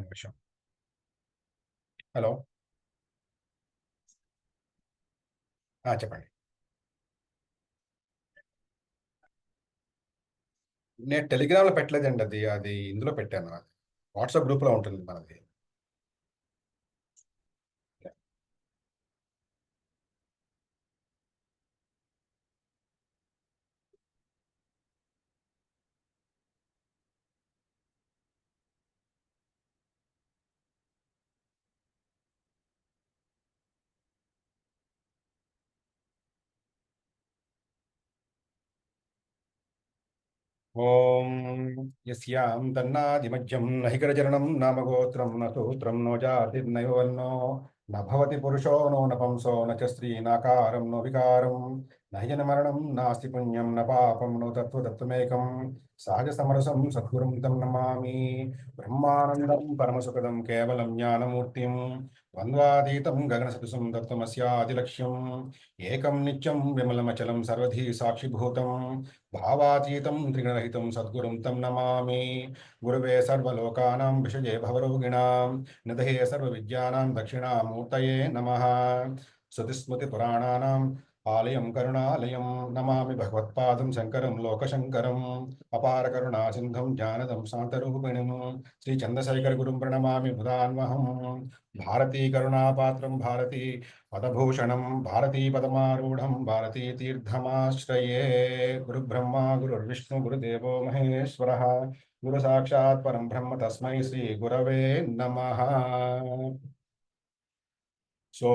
నిమిషం. హలో. చెప్పండి. నేను టెలిగ్రామ్లో పెట్టలేదండి, అది అది ఇందులో పెట్టాను. అది వాట్సాప్ గ్రూప్లో ఉంటుంది మనది. ఓం యస్యాం తన్నాదిమజ్జం నహికరచరణం నామగోత్రం న సూత్రం నో జాతిర్నైవ వర్ణో న భవతి పురుషో నో నపుంసో న చ స్త్రీ నాకారం నో వికారం నహ్యన మరణం నాస్తి పుణ్యం న పాపం నో తత్వతత్వమేకం సహజ సమరసం సద్గురుం తం నమామి. బ్రహ్మానందం పరమసుఖదం కేవలం జ్ఞానమూర్తిం ద్వంద్వాతీతం గగనసదృశం తత్వమస్యాదిలక్ష్యం ఏకం నిత్యం విమలమచలం సర్వధీ సాక్షిభూతం భావాతీతం త్రిగుణరహితం సద్గురుం తం నమామి. గురువే సర్వలోకానాం విషయే భవరోగిణాం నిధయే సర్వవిద్యానాం దక్షిణామూర్తయే నమః. శృతిస్మృతిపురాణానాం ఆలయం కరుణాలయం నమామి భగవత్పాదం శంకరం లోకశంకరం. అపార కరుణా సింధుం జ్ఞానదం శాంతరూపిణిం శ్రీ చంద్రశేఖర గురుం ప్రణమామి ముదాన్వహం. భారతీ కరుణాపాత్రం భారతీ పదభూషణం భారతీ పదమారూఢం భారతీ తీర్థమాశ్రయే. గురుబ్రహ్మ గురుర్విష్ణు గురుదేవో మహేశ్వరః గురు సాక్షాత్ పరం బ్రహ్మ తస్మై శ్రీ గురవే నమః. So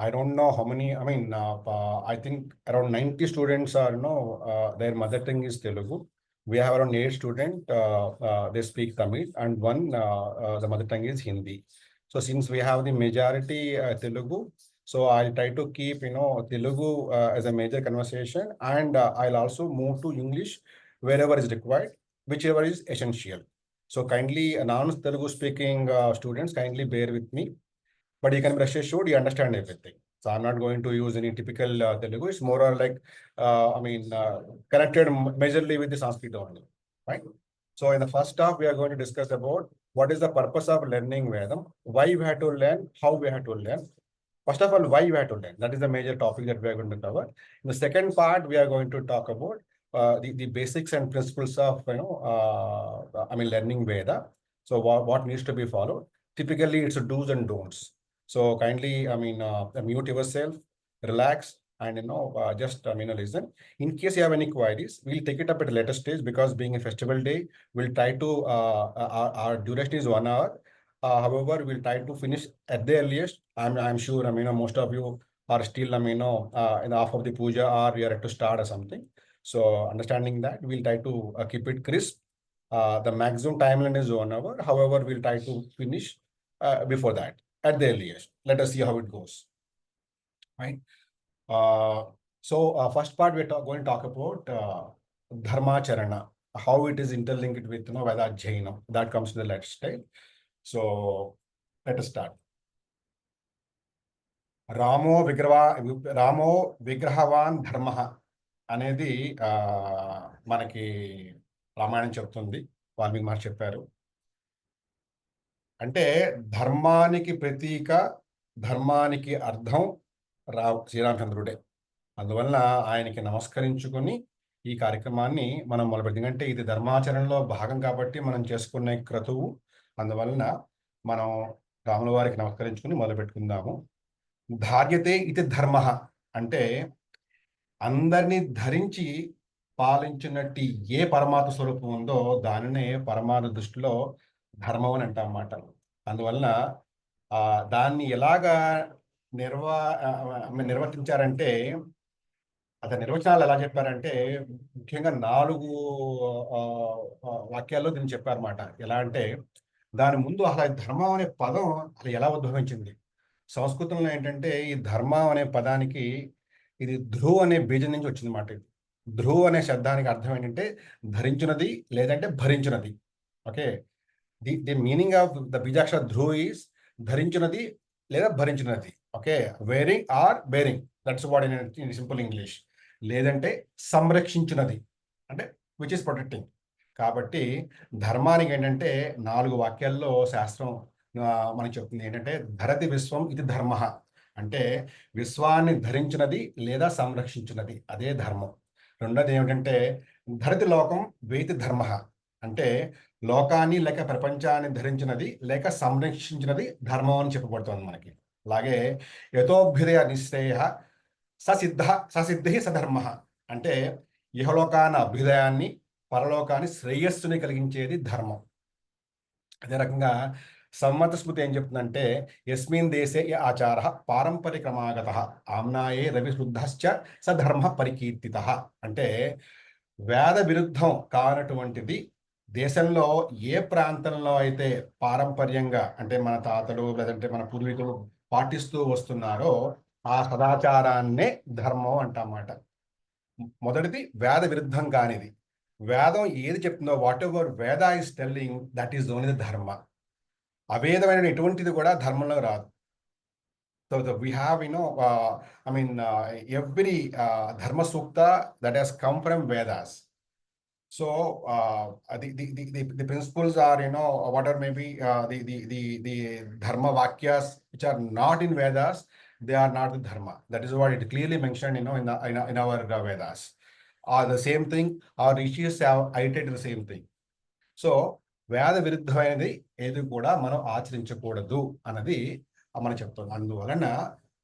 I don't know how many. I mean, I think around 90 students are their mother tongue is Telugu. We have around 8 students. They speak Tamil, and one the mother tongue is Hindi. So since we have the majority Telugu, so I'll try to keep Telugu as a major conversation, and I'll also move to English wherever is required, whichever is essential. So kindly, non-Telugu speaking students, kindly bear with me. But you can rest assured you understand everything. So I'm not going to use any typical Telugu. It's more or like, connected majorly with the Sanskrit only, right? So in the first half, we are going to discuss about what is the purpose of learning Vedam, why we have to learn, how we have to learn. First of all, why we have to learn. That is the major topic that we are going to cover. In the second part, we are going to talk about the basics and principles of, learning Veda. So what needs to be followed. Typically, it's a do's and don'ts. So kindly, mute yourself, relax, and just listen. In case you have any queries, we'll take it up at a later stage, because being a festival day, we'll try to our duration is 1 hour. However, we'll try to finish at the earliest. I'm sure most of you are still in the half of the puja, or we are to start or something. So understanding that, we'll try to keep it crisp. The maximum timeline is 1 hour. However, we'll try to finish before that at the earliest. Let us see how it goes. Right. First part, we're going to talk about Dharma Charana, how it is interlinked with Veda Jaina. That comes to the next stage. So let us start. రామో విగ్రహవాన్ ధర్మ అనేది మనకి రామాయణం చెప్తుంది. వాల్మీకి మహర్షి చెప్పారు. అంటే ధర్మానికి ప్రతీక, ధర్మానికి అర్థం శ్రీరామచంద్రుడే. అందువలన ఆయనకి నమస్కరించుకొని ఈ కార్యక్రమాన్ని మనం మొదలుపెట్టింది. అంటే ఇది ధర్మాచరణలో భాగం కాబట్టి మనం చేసుకునే క్రతువు. అందువలన మనం రాముల వారికి నమస్కరించుకుని మొదలుపెట్టుకుందాము. ధార్యతే ఇది ధర్మ అంటే అందరినీ ధరించి పాలించినట్టు ఏ పరమాత్మ స్వరూపం ఉందో దానినే పరమాత్మ దృష్టిలో ధర్మం అని అంటామన్నమాట. అందువలన దాన్ని ఎలాగా నిర్వర్తించారంటే, అతని నిర్వచనాలు ఎలా చెప్పారంటే, ముఖ్యంగా 4 వాక్యాల్లో దీన్ని చెప్పారన్నమాట. ఎలా అంటే, దాని ముందు అసలు ధర్మం అనే పదం అసలు ఎలా ఉద్భవించింది. సంస్కృతంలో ఏంటంటే, ఈ ధర్మం అనే పదానికి ఇది ధ్రువ్ అనే బీజం నుంచి వచ్చిందన్నమాట. ధ్రువ్ అనే శబ్దానికి అర్థం ఏంటంటే ధరించినది లేదంటే భరించినది. Okay, the meaning of the bijakshara Dhruv is ధరించినది లేదా భరించినది. Okay, wearing or bearing, that's what in simple English. లేదంటే సంరక్షించినది అంటే విచ్ ఇస్ ప్రొటెక్టింగ్. కాబట్టి ధర్మానికి ఏంటంటే 4 వాక్యాల్లో శాస్త్రం మనకి చెప్తుంది ఏంటంటే ధరతి విశ్వం ఇది ధర్మ. అంటే విశ్వాన్ని ధరించినది లేదా సంరక్షించినది అదే ధర్మం. రెండోది ఏమిటంటే ధరతి లోకం వేతి ధర్మ. అంటే లోకాన్ని లేక ప్రపంచాన్ని ధరించినది లేక సంరక్షించినది ధర్మం అని చెప్పబడుతుంది మనకి. అలాగే యథోభ్యుదయ నిశ్రేయ ససిద్ధ ససిద్ధి సధర్మ. అంటే ఇహలోకాన అభ్యుదయాన్ని పరలోకాన్ని శ్రేయస్సుని కలిగించేది ధర్మం. అదే రకంగా సమ్మత స్మృతి ఏం చెప్తుందంటే యస్మిన్ దేశే య ఆచార పారంపరిక్రమాగత ఆమ్నాయే రవిశుద్ధశ్చ సధర్మ పరికీర్తిత. అంటే వేద విరుద్ధం కానటువంటిది దేశంలో ఏ ప్రాంతంలో అయితే పారంపర్యంగా అంటే మన తాతలు లేదంటే మన పూర్వీకులు పాటిస్తూ వస్తున్నారో ఆ సదాచారాన్నే ధర్మం అంటమాట. మొదటిది వేద విరుద్ధం కానిది. వేదం ఏది చెప్తుందో whatever Veda is telling that is only the dharma. అవేదమైన ఎటువంటిది కూడా ధర్మంలో రాదు. So we have I mean every dharma sukta that has come from Vedas. So the principles are whatever maybe the dharma vakyas which are not in Vedas, they are not the dharma. That is what it clearly mentioned in our Vedas. The same thing our rishis have iterated the same thing. So వేద విరుద్ధమైనది ఏది కూడా మనం ఆచరించకూడదు అన్నది మనం చెప్తాం. అందువలన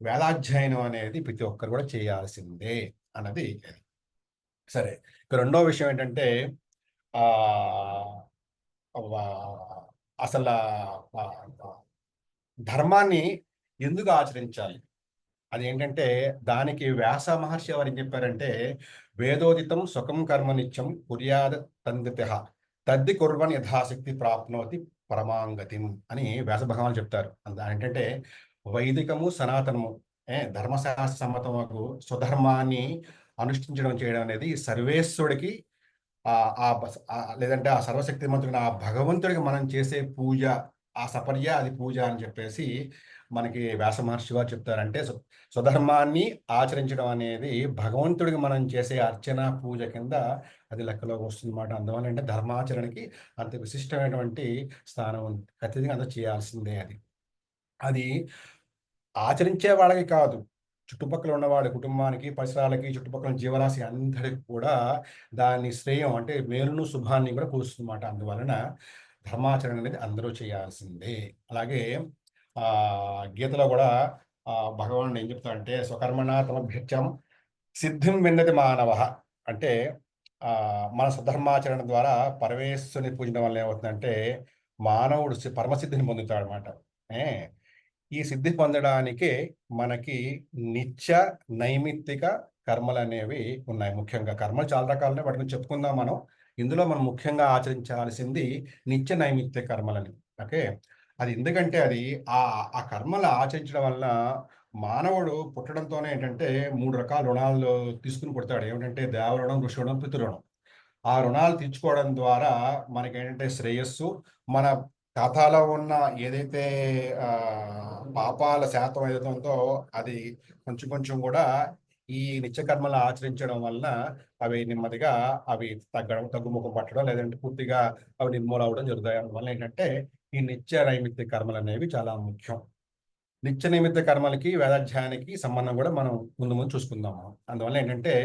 వేదాధ్యయనం అనేది ప్రతి ఒక్కరు కూడా చేయాల్సిందే అన్నది. సరే, ఇక రెండో విషయం ఏంటంటే అసలు ధర్మాన్ని ఎందుకు ఆచరించాలి అది ఏంటంటే దానికి వ్యాస మహర్షి వారు ఏం చెప్పారంటే వేదోదితం సుఖం కర్మ నిత్యం కుర్యాద తందిత తద్ది కుర్వన్ యథాశక్తి ప్రాప్నోతి పరమాంగతిం అని వ్యాస భగవాన్ చెప్తారు. ఏంటంటే వైదికము సనాతనము ధర్మశాస్త్ర సమ్మతముకు స్వధర్మాన్ని అనుష్ఠించడం చేయడం అనేది సర్వేశ్వరుడికి లేదంటే ఆ సర్వశక్తిమంతుడిని ఆ భగవంతుడికి మనం చేసే పూజ, ఆ సపర్య అది పూజ అని చెప్పేసి మనకి వ్యాస మహర్షి వారు చెప్తారంటే స్వధర్మాన్ని ఆచరించడం అనేది భగవంతుడికి మనం చేసే అర్చన పూజ కింద అది లెక్కలోకి వస్తుంది అన్నమాట. అందువల్ల అంటే ధర్మాచరణకి అంత విశిష్టమైనటువంటి స్థానం ఉంది. ఖచ్చితంగా అంత చేయాల్సిందే. అది ఆచరించే వాళ్ళకి కాదు, చుట్టుపక్కల ఉన్నవాడి కుటుంబానికి, పరిసరాలకి, చుట్టుపక్కల జీవరాశి అందరికి కూడా దాని శ్రేయం అంటే మేలును శుభాన్ని కూడా కూరుస్తుందన్నమాట. అందువలన ధర్మాచరణ అనేది అందరూ చేయాల్సిందే. అలాగే గీతలో కూడా భగవానుడు ఏం చెప్తాడంటే స్వకర్మణ తమభ్యత్యం సిద్ధిం విన్నతి మానవ. అంటే మన స్వధర్మాచరణ ద్వారా పరమేశ్వరుని పూజడం వల్ల ఏమవుతుందంటే మానవుడు పరమసిద్ధిని పొందుతాడు అన్నమాట. ఈ సిద్ధి పొందడానికే మనకి నిత్య నైమిత్తిక కర్మలు అనేవి ఉన్నాయి. ముఖ్యంగా కర్మలు చాలా రకాలనే, వాటి గురించి చెప్పుకుందాం మనం. ఇందులో మనం ముఖ్యంగా ఆచరించాల్సింది నిత్య నైమిత్తిక కర్మలని. ఓకే, అది ఎందుకంటే అది ఆ కర్మలు ఆచరించడం వల్ల మానవుడు పుట్టడంతోనే ఏంటంటే 3 రకాల రుణాలు తీసుకుని పుడతాడు. ఏమిటంటే దేవరుణం, ఋషి రుణం, పితృరుణం. ఆ రుణాలు తీర్చుకోవడం ద్వారా మనకేంటంటే శ్రేయస్సు, మన ఖాతాలో ఉన్న ఏదైతే పాపాల శాతం ఏదైతే ఉందో అది కొంచెం కొంచెం కూడా ఈ నిత్యకర్మలు ఆచరించడం వలన అవి నెమ్మదిగా అవి తగ్గుముఖం పట్టడం లేదంటే పూర్తిగా అవి నిర్మూలం అవడం జరుగుతాయి. అందువల్ల ఏంటంటే ఈ నిత్య నైమిత్తిక కర్మలు అనేవి చాలా ముఖ్యం. నిత్య నైమిత్తిక కర్మలకి వేదాధ్యాయానికి సంబంధం కూడా మనం ముందు ముందు చూసుకుందాము. అందువల్ల ఏంటంటే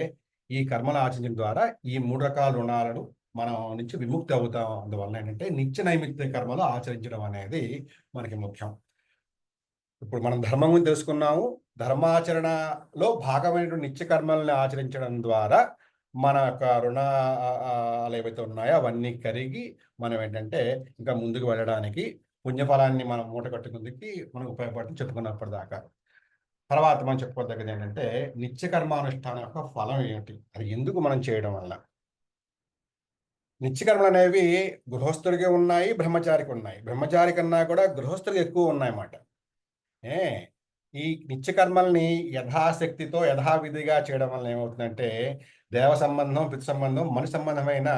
ఈ కర్మలు ఆచరించడం ద్వారా ఈ 3 రకాల రుణాలను మనం నుంచి విముక్తి అవుతాం. అందువల్ల ఏంటంటే నిత్య నైమిత్తిక కర్మలు ఆచరించడం అనేది మనకి ముఖ్యం. ఇప్పుడు మనం ధర్మం గురించి తెలుసుకున్నాము. ధర్మాచరణలో భాగమైనటువంటి నిత్య కర్మల్ని ఆచరించడం ద్వారా మన యొక్క రుణాలు ఏవైతే ఉన్నాయో అవన్నీ కరిగి మనం ఏంటంటే ఇంకా ముందుకు వెళ్ళడానికి పుణ్యఫలాన్ని మనం మూట కట్టుకుందుకి మనకు ఉపయోగపడుతుంది చెప్పుకున్నప్పటిదాకా. తర్వాత మనం చెప్పుకోదగ్గది ఏంటంటే నిత్య కర్మానుష్ఠానం యొక్క ఫలం ఏమిటి, అది ఎందుకు మనం చేయడం వల్ల. నిత్యకర్మలు అనేవి గృహస్థుడికి ఉన్నాయి, బ్రహ్మచారికి ఉన్నాయి. బ్రహ్మచారి కన్నా కూడా గృహస్థుడికి ఎక్కువ ఉన్నాయన్నమాట. ఈ నిత్యకర్మల్ని యథాశక్తితో యథావిధిగా చేయడం వల్ల ఏమవుతుందంటే దేవ సంబంధం, పితృ సంబంధం, మనిషి సంబంధమైన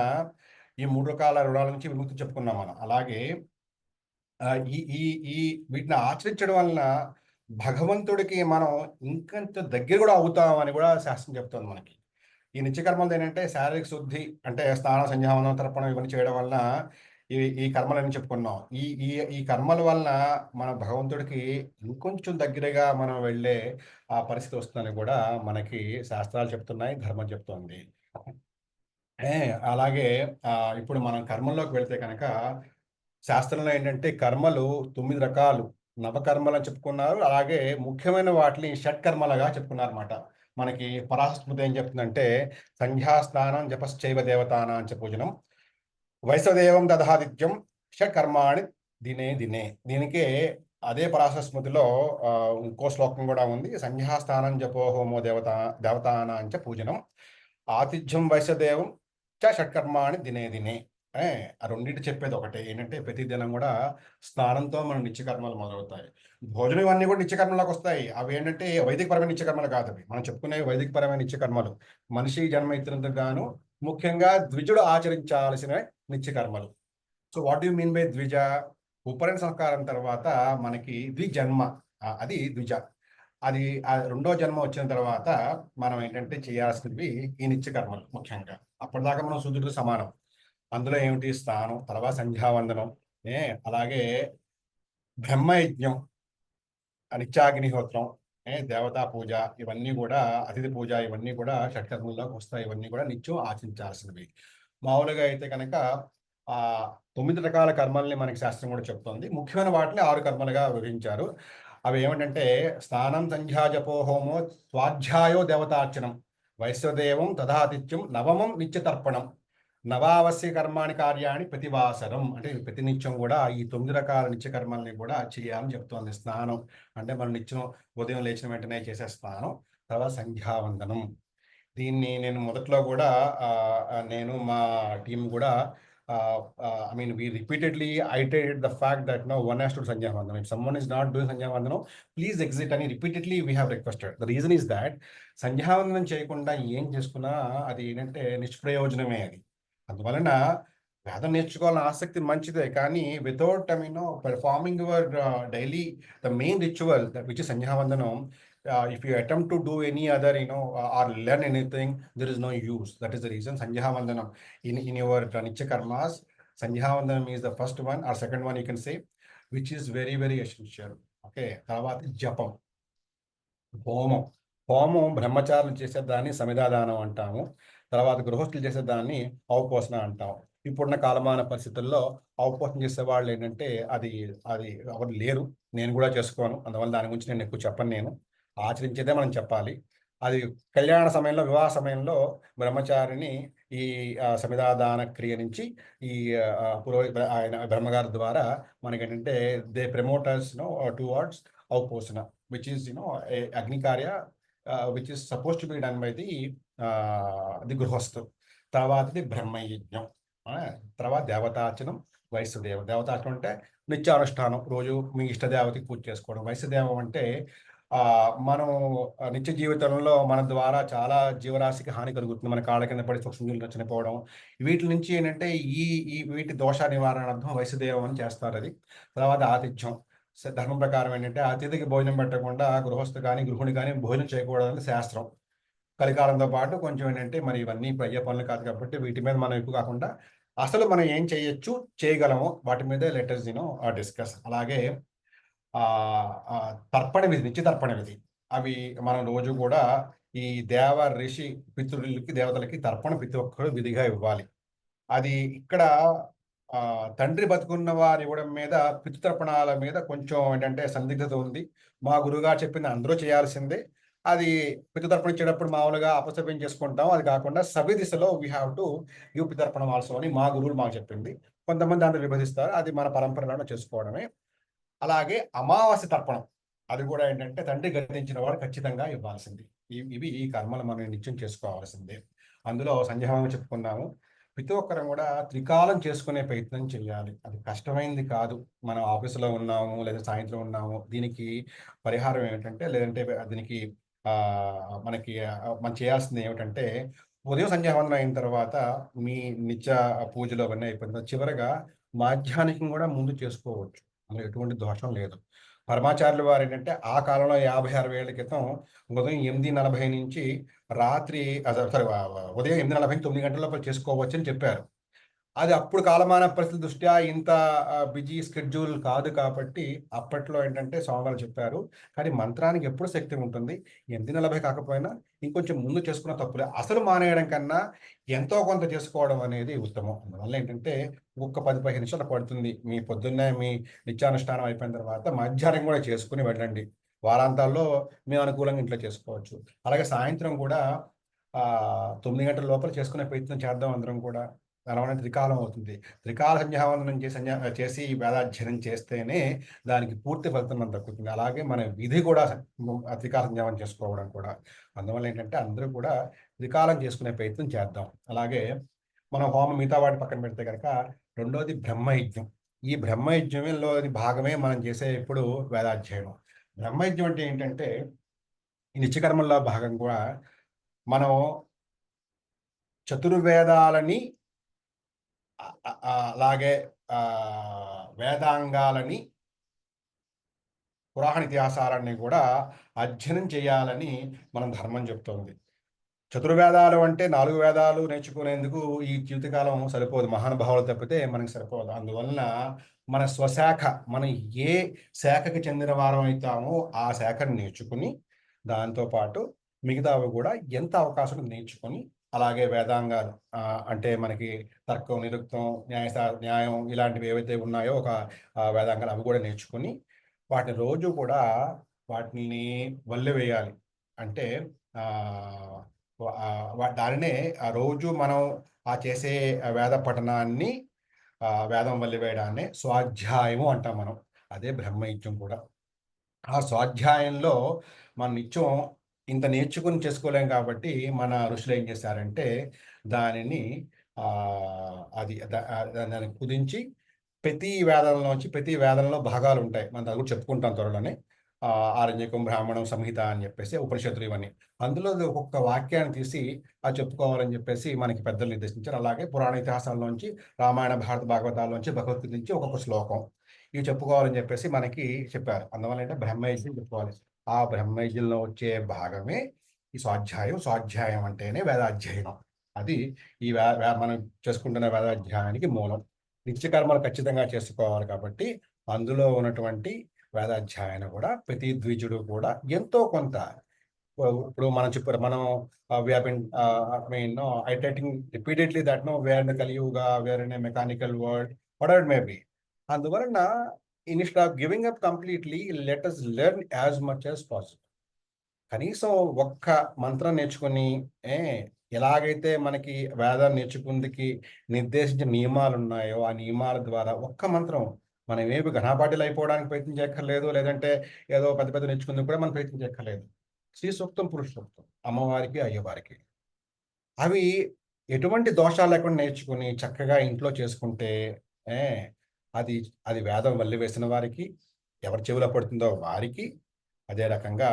ఈ 3 రకాల రుణాల నుంచి విముక్తి చెప్పుకున్నాం మనం. అలాగే ఈ వీటిని ఆచరించడం వలన భగవంతుడికి మనం ఇంకంత దగ్గర కూడా అవుతామని కూడా శాస్త్రం చెప్తుంది మనకి. ఈ నిత్యకర్మలు ఏంటంటే శారీరక శుద్ధి, అంటే స్నానం, సంధ్యావందనం, తర్పణం ఇవన్నీ చేయడం వలన ఈ కర్మలని చెప్పుకున్నాం. ఈ ఈ ఈ కర్మల వలన మన భగవంతుడికి ఇంకొంచెం దగ్గరగా మనం వెళ్ళే ఆ పరిస్థితి వస్తుందని కూడా మనకి శాస్త్రాలు చెప్తున్నాయి, ధర్మం చెప్తోంది. అలాగే ఇప్పుడు మనం కర్మల్లోకి వెళ్తే కనుక శాస్త్రంలో ఏంటంటే కర్మలు 9 రకాలు నవకర్మలు అని చెప్పుకున్నారు. అలాగే ముఖ్యమైన వాటిని షట్కర్మలుగా చెప్పుకున్నారన్నమాట. మనకి పరాశర ఏం చెప్తుందంటే సంధ్యాస్నానం జపశ్చైవ దేవతానాం చ పూజనం వైశ్వదేవం దధాదిత్యం షట్కర్మాణి దినే దినే. దీనికే అదే పరాశర స్మృతిలో ఇంకో శ్లోకం కూడా ఉంది. సంధ్యాస్థానం జపో హోమో దేవతానాం చ పూజనం ఆతిథ్యం వైశ్వదేవం చ షట్కర్మాణి దినే దినే. ఆ రెండింటి చెప్పేది ఒకటే ఏంటంటే ప్రతి దినం కూడా స్నానంతో మన నిత్యకర్మలు మొదలవుతాయి. భోజనం ఇవన్నీ కూడా నిత్యకర్మలకు వస్తాయి. అవి ఏంటంటే వైదికపరమైన నిత్యకర్మలు కాదు. అవి మనం చెప్పుకునే వైదికపరమైన నిత్యకర్మలు మనిషి జన్మ ఎత్తినందుకు గాను ముఖ్యంగా ద్విజుడు ఆచరించాల్సిన నిత్యకర్మలు. So what you mean by dvija? ఉపనయన సంస్కారం తర్వాత మనకి ద్విజన్మ, అది ద్విజ. అది రెండో జన్మ వచ్చిన తర్వాత మనం ఏంటంటే చేయాల్సినవి ఈ నిత్యకర్మలు ముఖ్యంగా. అప్పటిదాకా మనం శూద్రుడితో సమానం. అందులో ఏమిటి? స్నానం, తర్వాత సంధ్యావందనం, అలాగే బ్రహ్మయజ్ఞం, నిత్యాగ్నిహోత్రం, దేవతా పూజ, ఇవన్నీ కూడా అతిథి పూజ, ఇవన్నీ కూడా షట్కర్మల్లోకి వస్తాయి. ఇవన్నీ కూడా నిత్యం ఆచరించాల్సినవి. మామూలుగా అయితే కనుక 9 రకాల కర్మల్ని మనకి శాస్త్రం కూడా చెప్తోంది. ముఖ్యమైన వాటిని 6 కర్మలుగా విభజించారు. అవి ఏమిటంటే స్నానం, సంధ్యా, జపో హోమో, స్వాధ్యాయో దేవతార్చనం, వైశ్వదేవం తథాతిథ్యం, నవమం నిత్యతర్పణం, నవావశ్య కర్మాణి కార్యాన్ని ప్రతివాసరం. అంటే ప్రతి నిత్యం కూడా ఈ 9 రకాల నిత్య కర్మల్ని కూడా చేయాలని చెప్తోంది. స్నానం అంటే మనం నిత్యం ఉదయం లేచిన వెంటనే చేసే స్నానం, తర్వాత సంధ్యావందనం. దీన్ని నేను మొదట్లో కూడా నేను మా టీం కూడా I mean, we repeatedly iterated the fact that no one has to do Sandhya Vandanam. If someone is not doing Sandhya Vandanam, please exit అని repeatedly we have requested. The reason is that Sandhya Vandanam చేయకుండా ఏం చేసుకున్నా అది ఏంటంటే నిష్ప్రయోజనమే. అది అందువలన వేదం నేర్చుకోవాలని ఆసక్తి మంచిదే, కానీ without performing your daily the main ritual which is Sandhya Vandanam, if you attempt to do any other or learn anything, there is no use. That is the reason Sandhya Vandanam in your Nitya Karmas, Sandhya Vandanam is the first one or second one you can say, which is very very essential. Okay, తర్వాత జపం, హోమం. హోమం బ్రహ్మచారులు చేసేదాన్ని సమిధాదానం అంటాము. తర్వాత గృహస్థులు చేసేదాన్ని ఔపోసన అంటాం. ఇప్పుడున్న కాలమాన పరిస్థితుల్లో ఔపోసన చేసే వాళ్ళు ఏంటంటే అది అది ఎవరు లేరు. నేను కూడా చేసుకోను, అందువల్ల దాని గురించి నేను ఎక్కువ చెప్పను. నేను ఆచరించేదే మనం చెప్పాలి. అది కళ్యాణ సమయంలో, వివాహ సమయంలో బ్రహ్మచారిని ఈ సమిధాదాన క్రియ నుంచి ఈ ఆయన బ్రహ్మగారి ద్వారా మనకి ఏంటంటే they promoters towards auposana, which is agnikarya which is suppose to be done by the గృహస్థు. తర్వాతది బ్రహ్మయజ్ఞం, తర్వాత దేవతార్చనం, వైశ్వదేవం. దేవతార్చనం అంటే నిత్యానుష్ఠానం, రోజు మీ ఇష్టదేవతకి పూజ చేసుకోవడం. వైశ్వదేవం అంటే మనం నిత్య జీవితంలో మన ద్వారా చాలా జీవరాశికి హాని కలుగుతుంది. మన కాళ్ళ కింద పడి సూక్ష్మజీవులు చనిపోవడం, వీటి నుంచి ఏంటంటే వీటి దోష నివారణార్థం వైశ్వదేవం అని చేస్తారు. అది తర్వాత ఆతిథ్యం. ధర్మం ప్రకారం ఏంటంటే అతిథికి భోజనం పెట్టకుండా గృహస్థు కానీ గృహిణి కానీ భోజనం చేయకూడదని శాస్త్రం. కలికాలంతో పాటు కొంచెం ఏంటంటే మరి ఇవన్నీ అయ్యే పనులు కాదు కాబట్టి వీటి మీద మనం ఎక్కువ కాకుండా అసలు మనం ఏం చేయొచ్చు, చేయగలము, వాటి మీద లెటర్స్ డిస్కస్. అలాగే తర్పణ విధి, నిత్య తర్పణ విధి, అవి మనం రోజు కూడా ఈ దేవ ఋషి పితృలకి దేవతలకి తర్పణ ప్రతి ఒక్కరు విధిగా ఇవ్వాలి. అది ఇక్కడ తండ్రి బతుకున్న వారు ఇవ్వడం మీద, పితృతర్పణాల మీద కొంచెం ఏంటంటే సందిగ్ధత ఉంది. మా గురువుగారు చెప్పింది అందరూ చేయాల్సిందే. అది పితృతర్పణ ఇచ్చేటప్పుడు మామూలుగా అపసవ్యం చేసుకుంటాం. అది కాకుండా సవ్య దిశలో వీ హ్యావ్ టు గివ్ పితృతర్పణం ఆల్సో అని మా గురువులు మాకు చెప్పింది. కొంతమంది దాంట్లో విభజిస్తారు, అది మన పరంపరలో చేసుకోవడమే. అలాగే అమావాస్య తర్పణం, అది కూడా ఏంటంటే తండ్రి గతించిన వాడు ఖచ్చితంగా ఇవ్వాల్సింది. ఇవి ఈ కర్మలు మనం నిత్యం చేసుకోవాల్సిందే. అందులో సంధ్యావందనం చెప్పుకున్నాము. ప్రతి ఒక్కరం కూడా త్రికాలం చేసుకునే ప్రయత్నం చేయాలి. అది కష్టమైంది కాదు. మనం ఆఫీసులో ఉన్నాము లేదా సాయంత్రం ఉన్నాము, దీనికి పరిహారం ఏమిటంటే, లేదంటే దీనికి మనకి మనం చేయాల్సింది ఏమిటంటే, ఉదయం సంధ్యావందనం అయిన తర్వాత మీ నిత్య పూజలు అవన్నీ అయిపోయిన చివరగా మాధ్యాహ్నికం కూడా ముందు చేసుకోవచ్చు. అందులో ఎటువంటి దోషం లేదు. పరమాచార్యుల వారు ఏంటంటే ఆ కాలంలో 50-60 ఏళ్ల క్రితం ఉదయం 8:40 నుంచి రాత్రి సారీ ఉదయం 8:40 9 గంటల లోపల చేసుకోవచ్చు అని చెప్పారు. అది అప్పుడు కాలమాన పరిస్థితుల దృష్ట్యా ఇంత బిజీ స్కెడ్యూల్ కాదు కాబట్టి అప్పట్లో ఏంటంటే స్వామివారు చెప్పారు. కానీ మంత్రానికి ఎప్పుడు శక్తి ఉంటుంది. 8:40 కాకపోయినా ఇంకొంచెం ముందు చేసుకున్న తప్పులే. అసలు మానేయడం కన్నా ఎంతో కొంత చేసుకోవడం అనేది ఉత్తమం. అందువల్ల ఏంటంటే ఒక్క 10, 15 నిమిషాలు పడుతుంది. మీ పొద్దున్నే మీ నిత్యానుష్ఠానం అయిపోయిన తర్వాత మధ్యాహ్నం కూడా చేసుకొని వెళ్ళండి. వారాంతాల్లో మీ అనుకూలంగా ఇంట్లో చేసుకోవచ్చు. అలాగే సాయంత్రం కూడా 9 గంటల లోపల చేసుకునే ప్రయత్నం చేద్దాం అందరం కూడా. అలానే త్రికాలం అవుతుంది. త్రికాల సంధ్యావందనం చేసి వేదాధ్యయనం చేస్తేనే దానికి పూర్తి ఫలితం మనకు దక్కుతుంది. అలాగే మన విధి కూడా త్రికాల సంధ్యావందనం చేసుకోవడం కూడా. అందువల్ల ఏంటంటే అందరూ కూడా త్రికాలం చేసుకునే ప్రయత్నం చేద్దాం. అలాగే మనం హోమం మిగతా వాటి పక్కన పెడితే కనుక రెండోది బ్రహ్మయజ్ఞం. ఈ బ్రహ్మయజ్ఞంలోని భాగమే మనం చేసే ఇప్పుడు వేదాధ్యయనం. బ్రహ్మయజ్ఞం అంటే ఏంటంటే ఈ నిత్యకర్మల్లో భాగం కూడా మనం చతుర్వేదాలని అలాగే వేదాంగాలని పురాణ ఇతిహాసాలన్నీ కూడా అధ్యయనం చేయాలని మనం ధర్మం చెప్తోంది. చతుర్వేదాలు అంటే 4 వేదాలు నేర్చుకునేందుకు ఈ జీవితకాలం సరిపోదు. మహానుభావులు తప్పితే మనకి సరిపోదు. అందువలన మన స్వశాఖ మనం ఏ శాఖకి చెందిన వారం అవుతామో ఆ శాఖను నేర్చుకుని దాంతోపాటు మిగతావి కూడా ఎంత అవకాశం నేర్చుకొని అలాగే వేదాంగాలు అంటే మనకి తర్కం, నిరుక్తం, న్యాయం ఇలాంటివి ఏవైతే ఉన్నాయో ఒక వేదాంగాలు అవి కూడా నేర్చుకుని వాటిని రోజు కూడా వాటిని వల్లె వేయాలి. అంటే దానినే ఆ రోజు మనం చేసే వేద పఠనాన్ని వేదం వల్లి వేయడాన్ని స్వాధ్యాయము అంటాం మనం. అదే బ్రహ్మయజ్ఞం కూడా. ఆ స్వాధ్యాయంలో మనం నిత్యం ఇంత నేర్చుకుని చేసుకోలేం కాబట్టి మన ఋషులు ఏం చేశారంటే దానిని దాన్ని కుదించి ప్రతి వేదంలో భాగాలు ఉంటాయి. మనం దాని గురించి చెప్పుకుంటాం త్వరలోనే. ఆరణ్యకం, బ్రాహ్మణం, సంహిత అని చెప్పేసి ఉపనిషత్తులు ఇవన్నీ. అందులో ఒక్కొక్క వాక్యాన్ని తీసి అది చెప్పుకోవాలని చెప్పేసి మనకి పెద్దలు నిర్దేశించారు. అలాగే పురాణ ఇతిహాసాల్లోంచి రామాయణ, భారత, భాగవతాల్లోంచి భగవద్గీత నుంచి ఒక్కొక్క శ్లోకం ఇవి చెప్పుకోవాలని చెప్పేసి మనకి చెప్పారు. అందువల్ల అంటే బ్రహ్మయజ్ఞం చెప్పుకోవాలి. ఆ బ్రహ్మయజ్ఞంలో వచ్చే భాగమే ఈ స్వాధ్యాయం. స్వాధ్యాయం అంటేనే వేదాధ్యయనం. అది ఈ మనం చేసుకుంటున్న వేదాధ్యాయానికి మూలం. నిత్యకర్మలు ఖచ్చితంగా చేసుకోవాలి కాబట్టి అందులో ఉన్నటువంటి వేదాధ్యాయనం కూడా ప్రతి ద్విజుడు కూడా ఎంతో కొంత ఇప్పుడు మనం చెప్పారు మనం iterating repeatedly that nowhere in Kaliyuga where in mechanical world whatever may be. అందువలన instead of giving up completely let us learn as much as possible. కనీసం ఒక్క మంత్రం నేర్చుకుని ఎలాగైతే మనకి వేదాన్ని నేర్చుకుందికి నిర్దేశించిన నియమాలు ఉన్నాయో ఆ నియమాల ద్వారా ఒక్క మంత్రం మనం ఏమి ఘనాపాఠులు అయిపోవడానికి ప్రయత్నం చేయక్కర్లేదు. లేదంటే ఏదో పెద్ద పెద్ద నేర్చుకుందుకు కూడా మనం ప్రయత్నం చేయక్కర్లేదు. శ్రీ సూక్తం, పురుష సూక్తం అమ్మవారికి, అయ్యవారికి అవి ఎటువంటి దోషాలు లేకుండా నేర్చుకుని చక్కగా ఇంట్లో చేసుకుంటే అది అది వేదం వల్లి వేసిన వారికి, ఎవరి చెవిలో పడుతుందో వారికి, అదే రకంగా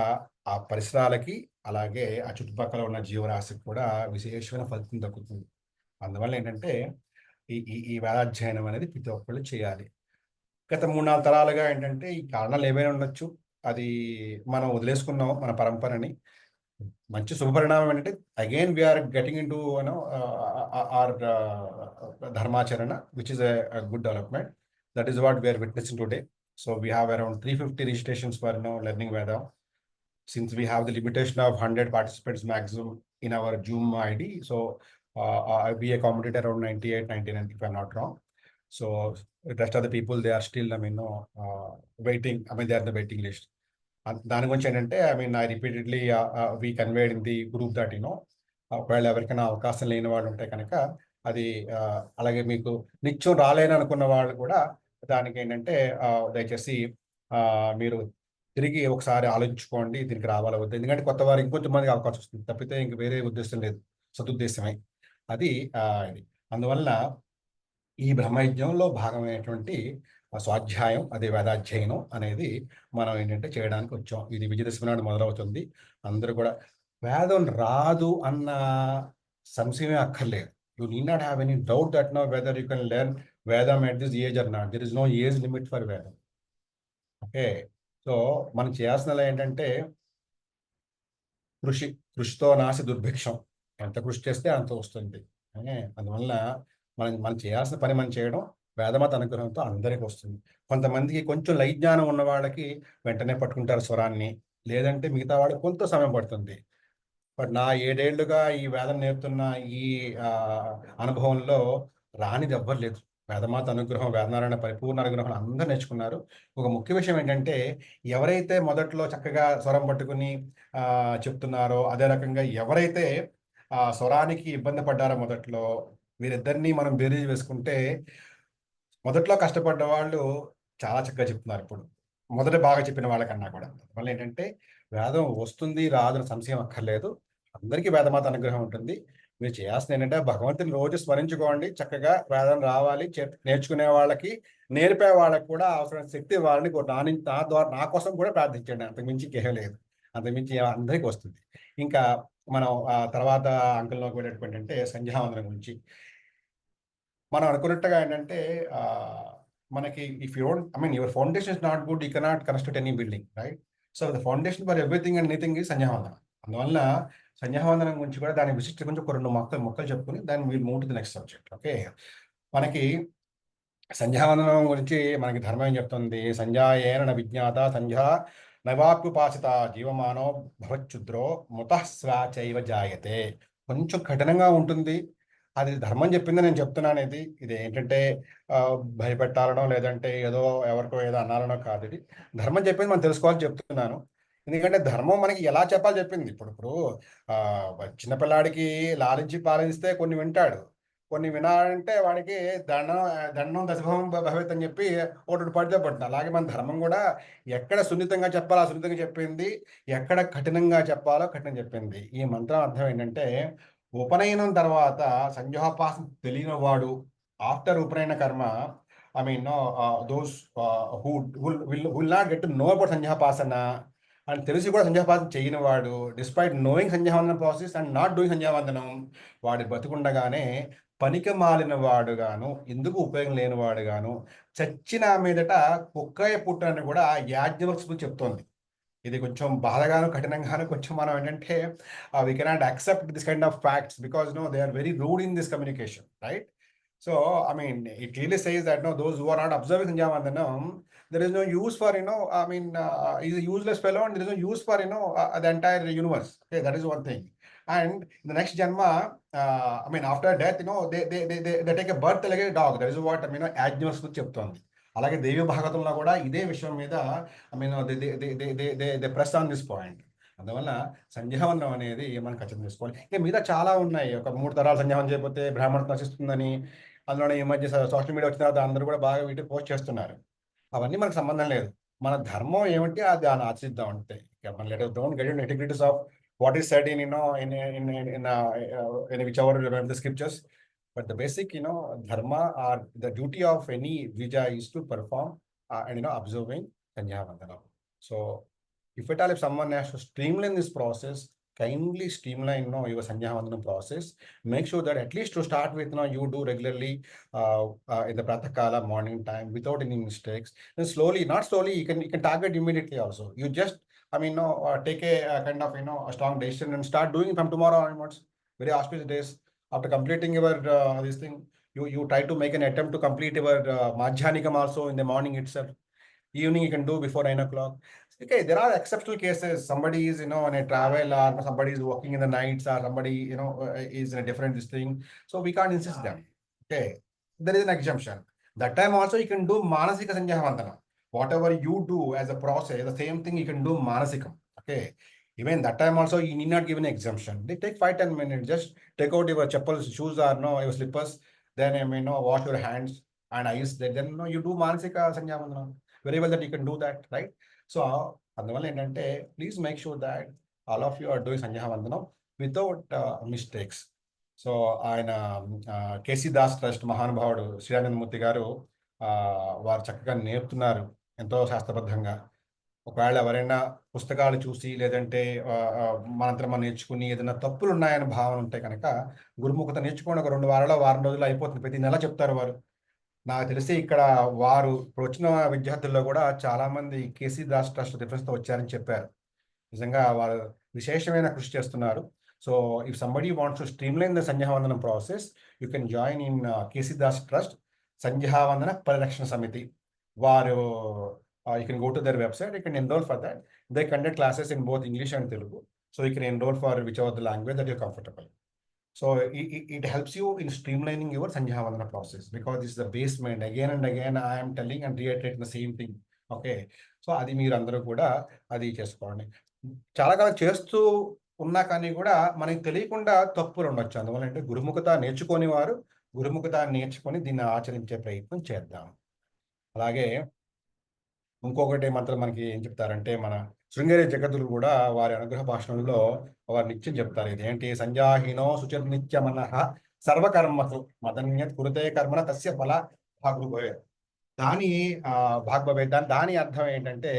ఆ పరిసరాలకి అలాగే ఆ చుట్టుపక్కల ఉన్న జీవరాశికి కూడా విశేషమైన ఫలితం దక్కుతుంది. అందువల్ల ఏంటంటే ఈ వేదాధ్యయనం అనేది ప్రతి ఒక్కళ్ళు చేయాలి. గత 3-4 తరాలుగా ఏంటంటే ఈ కారణాలు ఏవైనా ఉండొచ్చు. అది మనం వదిలేసుకున్నాం మన పరంపరని. మంచి శుభపరిణామం ఏంటంటే again we are getting into our dharmacharana which is a good development. That is what we are witnessing today. So we have around 350 registrations for learning Veda. Since we have the limitation of 100 participants maximum in our Zoom ID, so we accommodated around 98, 99 if I'm not wrong. So the rest of the people, they are still, waiting. They are in the waiting list. దాని గురించి ఏంటంటే I repeatedly we conveyed in the group that ఒకవేళ ఎవరికైనా అవకాశం లేని వాళ్ళు ఉంటే కనుక అది అలాగే మీకు నిత్యం రాలేని అనుకున్న వాళ్ళు కూడా దానికి ఏంటంటే దయచేసి మీరు తిరిగి ఒకసారి ఆలోచించుకోండి దీనికి రావాలా వద్దు. ఎందుకంటే కొత్త వారు ఇంకొంతమందికి అవకాశం వస్తుంది తప్పితే ఇంక వేరే ఉద్దేశం లేదు, సదుద్దేశమే అది. అందువల్ల ఈ బ్రహ్మయజ్ఞంలో భాగమైనటువంటి స్వాధ్యాయం అదే వేదాధ్యయనం అనేది మనం ఏంటంటే చేయడానికి వచ్చాం. ఇది విజయదశమి నాడు మొదలవుతుంది. అందరూ కూడా వేదం రాదు అన్న సంశయమే అక్కర్లేదు. You need not have any doubt that no whether you can learn Vedam at this age or not. There is no age limit for Vedam. Okay, so so మనం చేయాల్సింది ఏంటంటే కృషి, కృషితో నాసి దుర్భిక్షం. ఎంత కృషి చేస్తే అంత వస్తుంది. అందువల్ల మనం మనం చేయాల్సిన పని మనం చేయడం వేదమాత అనుగ్రహంతో అందరికి వస్తుంది. కొంతమందికి కొంచెం లైట్ జ్ఞానం ఉన్న వాళ్ళకి వెంటనే పట్టుకుంటారు స్వరాన్ని, లేదంటే మిగతా వాళ్ళకి కొంత సమయం పడుతుంది. బట్ నా 7 ఏళ్లుగా ఈ వేదం నేర్పుతున్న ఈ ఆ, అనుభవంలో రానిది ఎవ్వరు లేదు. వేదమాత అనుగ్రహం, వేదనారాయణ పరిపూర్ణ అనుగ్రహం అందరూ నేర్చుకున్నారు. ఒక ముఖ్య విషయం ఏంటంటే, ఎవరైతే మొదట్లో చక్కగా స్వరం పట్టుకుని చెప్తున్నారో, అదే రకంగా ఎవరైతే ఆ స్వరానికి ఇబ్బంది పడ్డారో మొదట్లో, వీరిద్దరినీ మనం బేరీజ్ వేసుకుంటే మొదట్లో కష్టపడ్డ వాళ్ళు చాలా చక్కగా చెప్తున్నారు ఇప్పుడు, మొదట బాగా చెప్పిన వాళ్ళకన్నా కూడా. వల్ల ఏంటంటే వేదం వస్తుంది రాదని సంశయం అక్కర్లేదు. అందరికీ వేదమాత అనుగ్రహం ఉంటుంది. మీరు చేయాల్సింది ఏంటంటే భగవంతుని రోజు స్మరించుకోండి. చక్కగా వేదం రావాలి, నేర్చుకునే వాళ్ళకి, నేర్పే వాళ్ళకి కూడా అవసరమైన శక్తి ఇవ్వాలని నా ద్వారా నా కోసం కూడా ప్రార్థించండి. అంతకుమించి ఇంకేం లేదు. అంతకుమించి అందరికీ వస్తుంది. ఇంకా మనం తర్వాత అంకంలోకి వెళ్ళేటప్పుడు ఏంటంటే సంధ్యావందనం గురించి మనం అనుకున్నట్టుగా ఏంటంటే మనకి if you don't, I mean your foundation is not good, you cannot construct any building, right? So the foundation for everything and anything ఈ సంధ్యావందనం. అందువల్ల సంధ్యావందనం గురించి కూడా, దాని విశిష్ట గురించి ఒక 2 మొక్కలు చెప్పుకుని దాన్ని wheel move to the next subject. Okay, మనకి సంధ్యావందనం గురించి మనకి ధర్మం ఏం చెప్తుంది? సంధ్యాయేన విజ్ఞాత సంధ్యా నవాప్యుపాసిత జీవమానో భవచ్చుద్రో ముతః స్వాచైవ జాయతే. కొంచెం కఠినంగా ఉంటుంది. అది ధర్మం చెప్పింది నేను చెప్తున్నాను. ఇది ఏంటంటే భయపెట్టాలనో లేదంటే ఏదో ఎవరికో ఏదో అనాలనో కాదు. ఇది ధర్మం చెప్పింది మనం తెలుసుకోవాలని చెప్తున్నాను. ఎందుకంటే ధర్మం మనకి ఎలా చెప్పాలి చెప్పింది. ఇప్పుడు చిన్నపిల్లాడికి లాలించి పాలిస్తే కొన్ని వింటాడు, కొన్ని వినాలంటే వాడికి దండం దండం దశభవం భవిత్ అని చెప్పి ఒకటి పడితే పడుతుంది. అలాగే మన ధర్మం కూడా ఎక్కడ సున్నితంగా చెప్పాలో సున్నితంగా చెప్పింది, ఎక్కడ కఠినంగా చెప్పాలో కఠినం చెప్పింది. ఈ మంత్రం అర్థం ఏంటంటే, ఉపనయనం తర్వాత సంధ్యోపాసన తెలియని వాడు, after upanayana karma, I mean those who will not get to know about sandhyopasana అని తెలిసి కూడా సంధ్యాపాసన చేయని వాడు, despite knowing sandhyavandanam process and not doing sandhyavandanam, వాడి బతుకుండగానే పనికి మాలిన వాడుగాను, ఎందుకు ఉపయోగం లేని వాడుగాను, చచ్చిన మీదట కుక్కయ్య పుట్టని కూడా యాజ్ఞవల్క్య చెప్తోంది. ఇది కొంచెం బాధగాను కఠినంగాను కొంచెం మనం ఏంటంటే we cannot accept this kind of facts because they are very rude in this communication, right? So, I mean, it clearly says that those who are not observing Sanjyavandanam, there is no use for, he's a useless fellow and there is no use for, the entire universe. Okay, that is one thing. And in the next Janma, after death, they take a birth like a dog. That is what, Ajnas చెప్తోంది. అలాగే దేవి భాగవతంలో కూడా ఇదే విషయం మీద they press on this point. అందువల్ల సంధ్యావందనం అనేది మనం ఖచ్చితంగా తీసుకోవాలి. ఇంకా మీద చాలా ఉన్నాయి. ఒక 3 తరాలు సంధ్యావందనం చేయకపోతే బ్రాహ్మణత్వం నశిస్తుందని, అందులోనే ఈ మధ్య సోషల్ మీడియా వచ్చిన తర్వాత అందరూ కూడా బాగా వీటిని పోస్ట్ చేస్తున్నారు. అవన్నీ మనకు సంబంధం లేదు. మన ధర్మం ఏమిటి అది దాన్ని ఆచరిద్దాం అంతే. మన letter don't get in integrities of what is said in in which ever the scriptures. But the basic, dharma or the duty of any vija is to perform and observing Sandhya. So, if at all if someone has to streamline this process, kindly streamline your Sandhya process. Make sure that at least to start with, you do regularly in the Pratakala morning time without any mistakes. Then slowly, not slowly, you can target immediately also. You just, take a kind of a strong decision and start doing it from tomorrow onwards. Very auspicious days. After completing your this thing, you try to make an attempt to complete your Madhyanikam also in the morning itself. Evening you can do before 9 o'clock. Okay, there are exceptional cases. Somebody is on a travel, or somebody is working in the nights, or somebody is in a different this thing. So we can't insist them. Okay, there is an exemption. That time also you can do Manasika Sanjyavandanam. Whatever you do as a process, the same thing you can do Manasikam. Okay. Even that time also, you need not give an exemption. They take 5-10 minutes. Just take out your chappals, shoes, or your slippers. Then wash your hands and eyes. Then you do Manasika Sanjyavandanam. Very well that you can do that, right? So, please make sure that all of you are doing Sanjyavandanam without mistakes. So, ఆయన KC Das trust మహానుభావుడు శ్రీరానందమూర్తి గారు వారు చక్కగా నేర్పుతున్నారు ఎంతో శాస్త్రబద్ధంగా. ఒకవేళ ఎవరైనా పుస్తకాలు చూసి లేదంటే మనంతా మనం నేర్చుకుని ఏదైనా తప్పులు ఉన్నాయని భావన ఉంటే కనుక గురుముఖత నేర్చుకోండి. ఒక 2 వారాలు వారం రోజులు అయిపోతుంది. ప్రతి నెల చెప్తారు వారు. నాకు తెలిసి ఇక్కడ వారు ఇప్పుడు వచ్చిన విద్యార్థుల్లో కూడా చాలా మంది కేసీ దాస్ ట్రస్ట్ రిఫరెన్స్తో వచ్చారని చెప్పారు. నిజంగా వారు విశేషమైన కృషి చేస్తున్నారు. So if somebody wants to streamline the sandhyavandanam process, you can join in KC Das trust sandhyavandana parirakshana samiti. వారు you can go to their website, you can enroll for that. They conduct classes in both English and Telugu. So you can enroll for whichever the language that you're comfortable. So it helps you in streamlining your Sandhya process, because this is the basement. Again and again, I am telling and reiterating the same thing. Okay. So అది మీరు అందరూ కూడా అది చేసుకోండి. చాలా కాలం చేస్తూ ఉన్నా కానీ కూడా మనకి తెలియకుండా తప్పులు ఉండొచ్చు. అందువల్ల అంటే గురుముఖత నేర్చుకొని వారు గురుముఖత నేర్చుకొని దీన్ని ఆచరించే ప్రయత్నం చేద్దాం. అలాగే ఇంకొకటి మంత్రం మనకి ఏం చెప్తారంటే, మన శృంగేరి జగద్గురు కూడా వారి అనుగ్రహ భాషణంలో వారు నిత్యం చెప్తారు. ఇది ఏంటి? సంజాహీనో శుచిర్ నిత్యమనః సర్వకర్మసు మదన్యత్ కురుతే కర్మణ తస్య ఫల భాగ్భవే. దాని భాగ్భవే దాని అర్థం ఏంటంటే,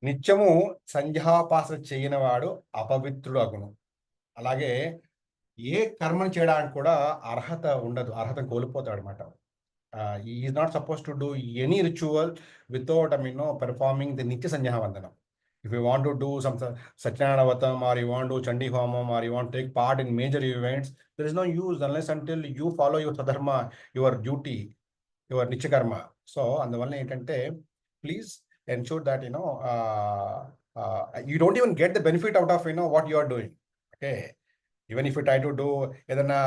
నిత్యము సంధ్యాపాసన చేయని వాడు అపవిత్రుడు అగును. అలాగే ఏ కర్మను చేయడానికి కూడా అర్హత ఉండదు, అర్హత కోల్పోతాడు అనమాట. He is not supposed to do any ritual without, performing the Nitya Sandhya Vandanam. If you want to do some Satyanarayana Vratam, or you want to do Chandi Homam, or you want to take part in major events, there is no use unless until you follow your Sadharma, your duty, your Nitya Karma. So, అందువల్ల ఏంటంటే, please ensure that you don't even get the benefit out of what you are doing. Okay. Even if you try to do ఏదైనా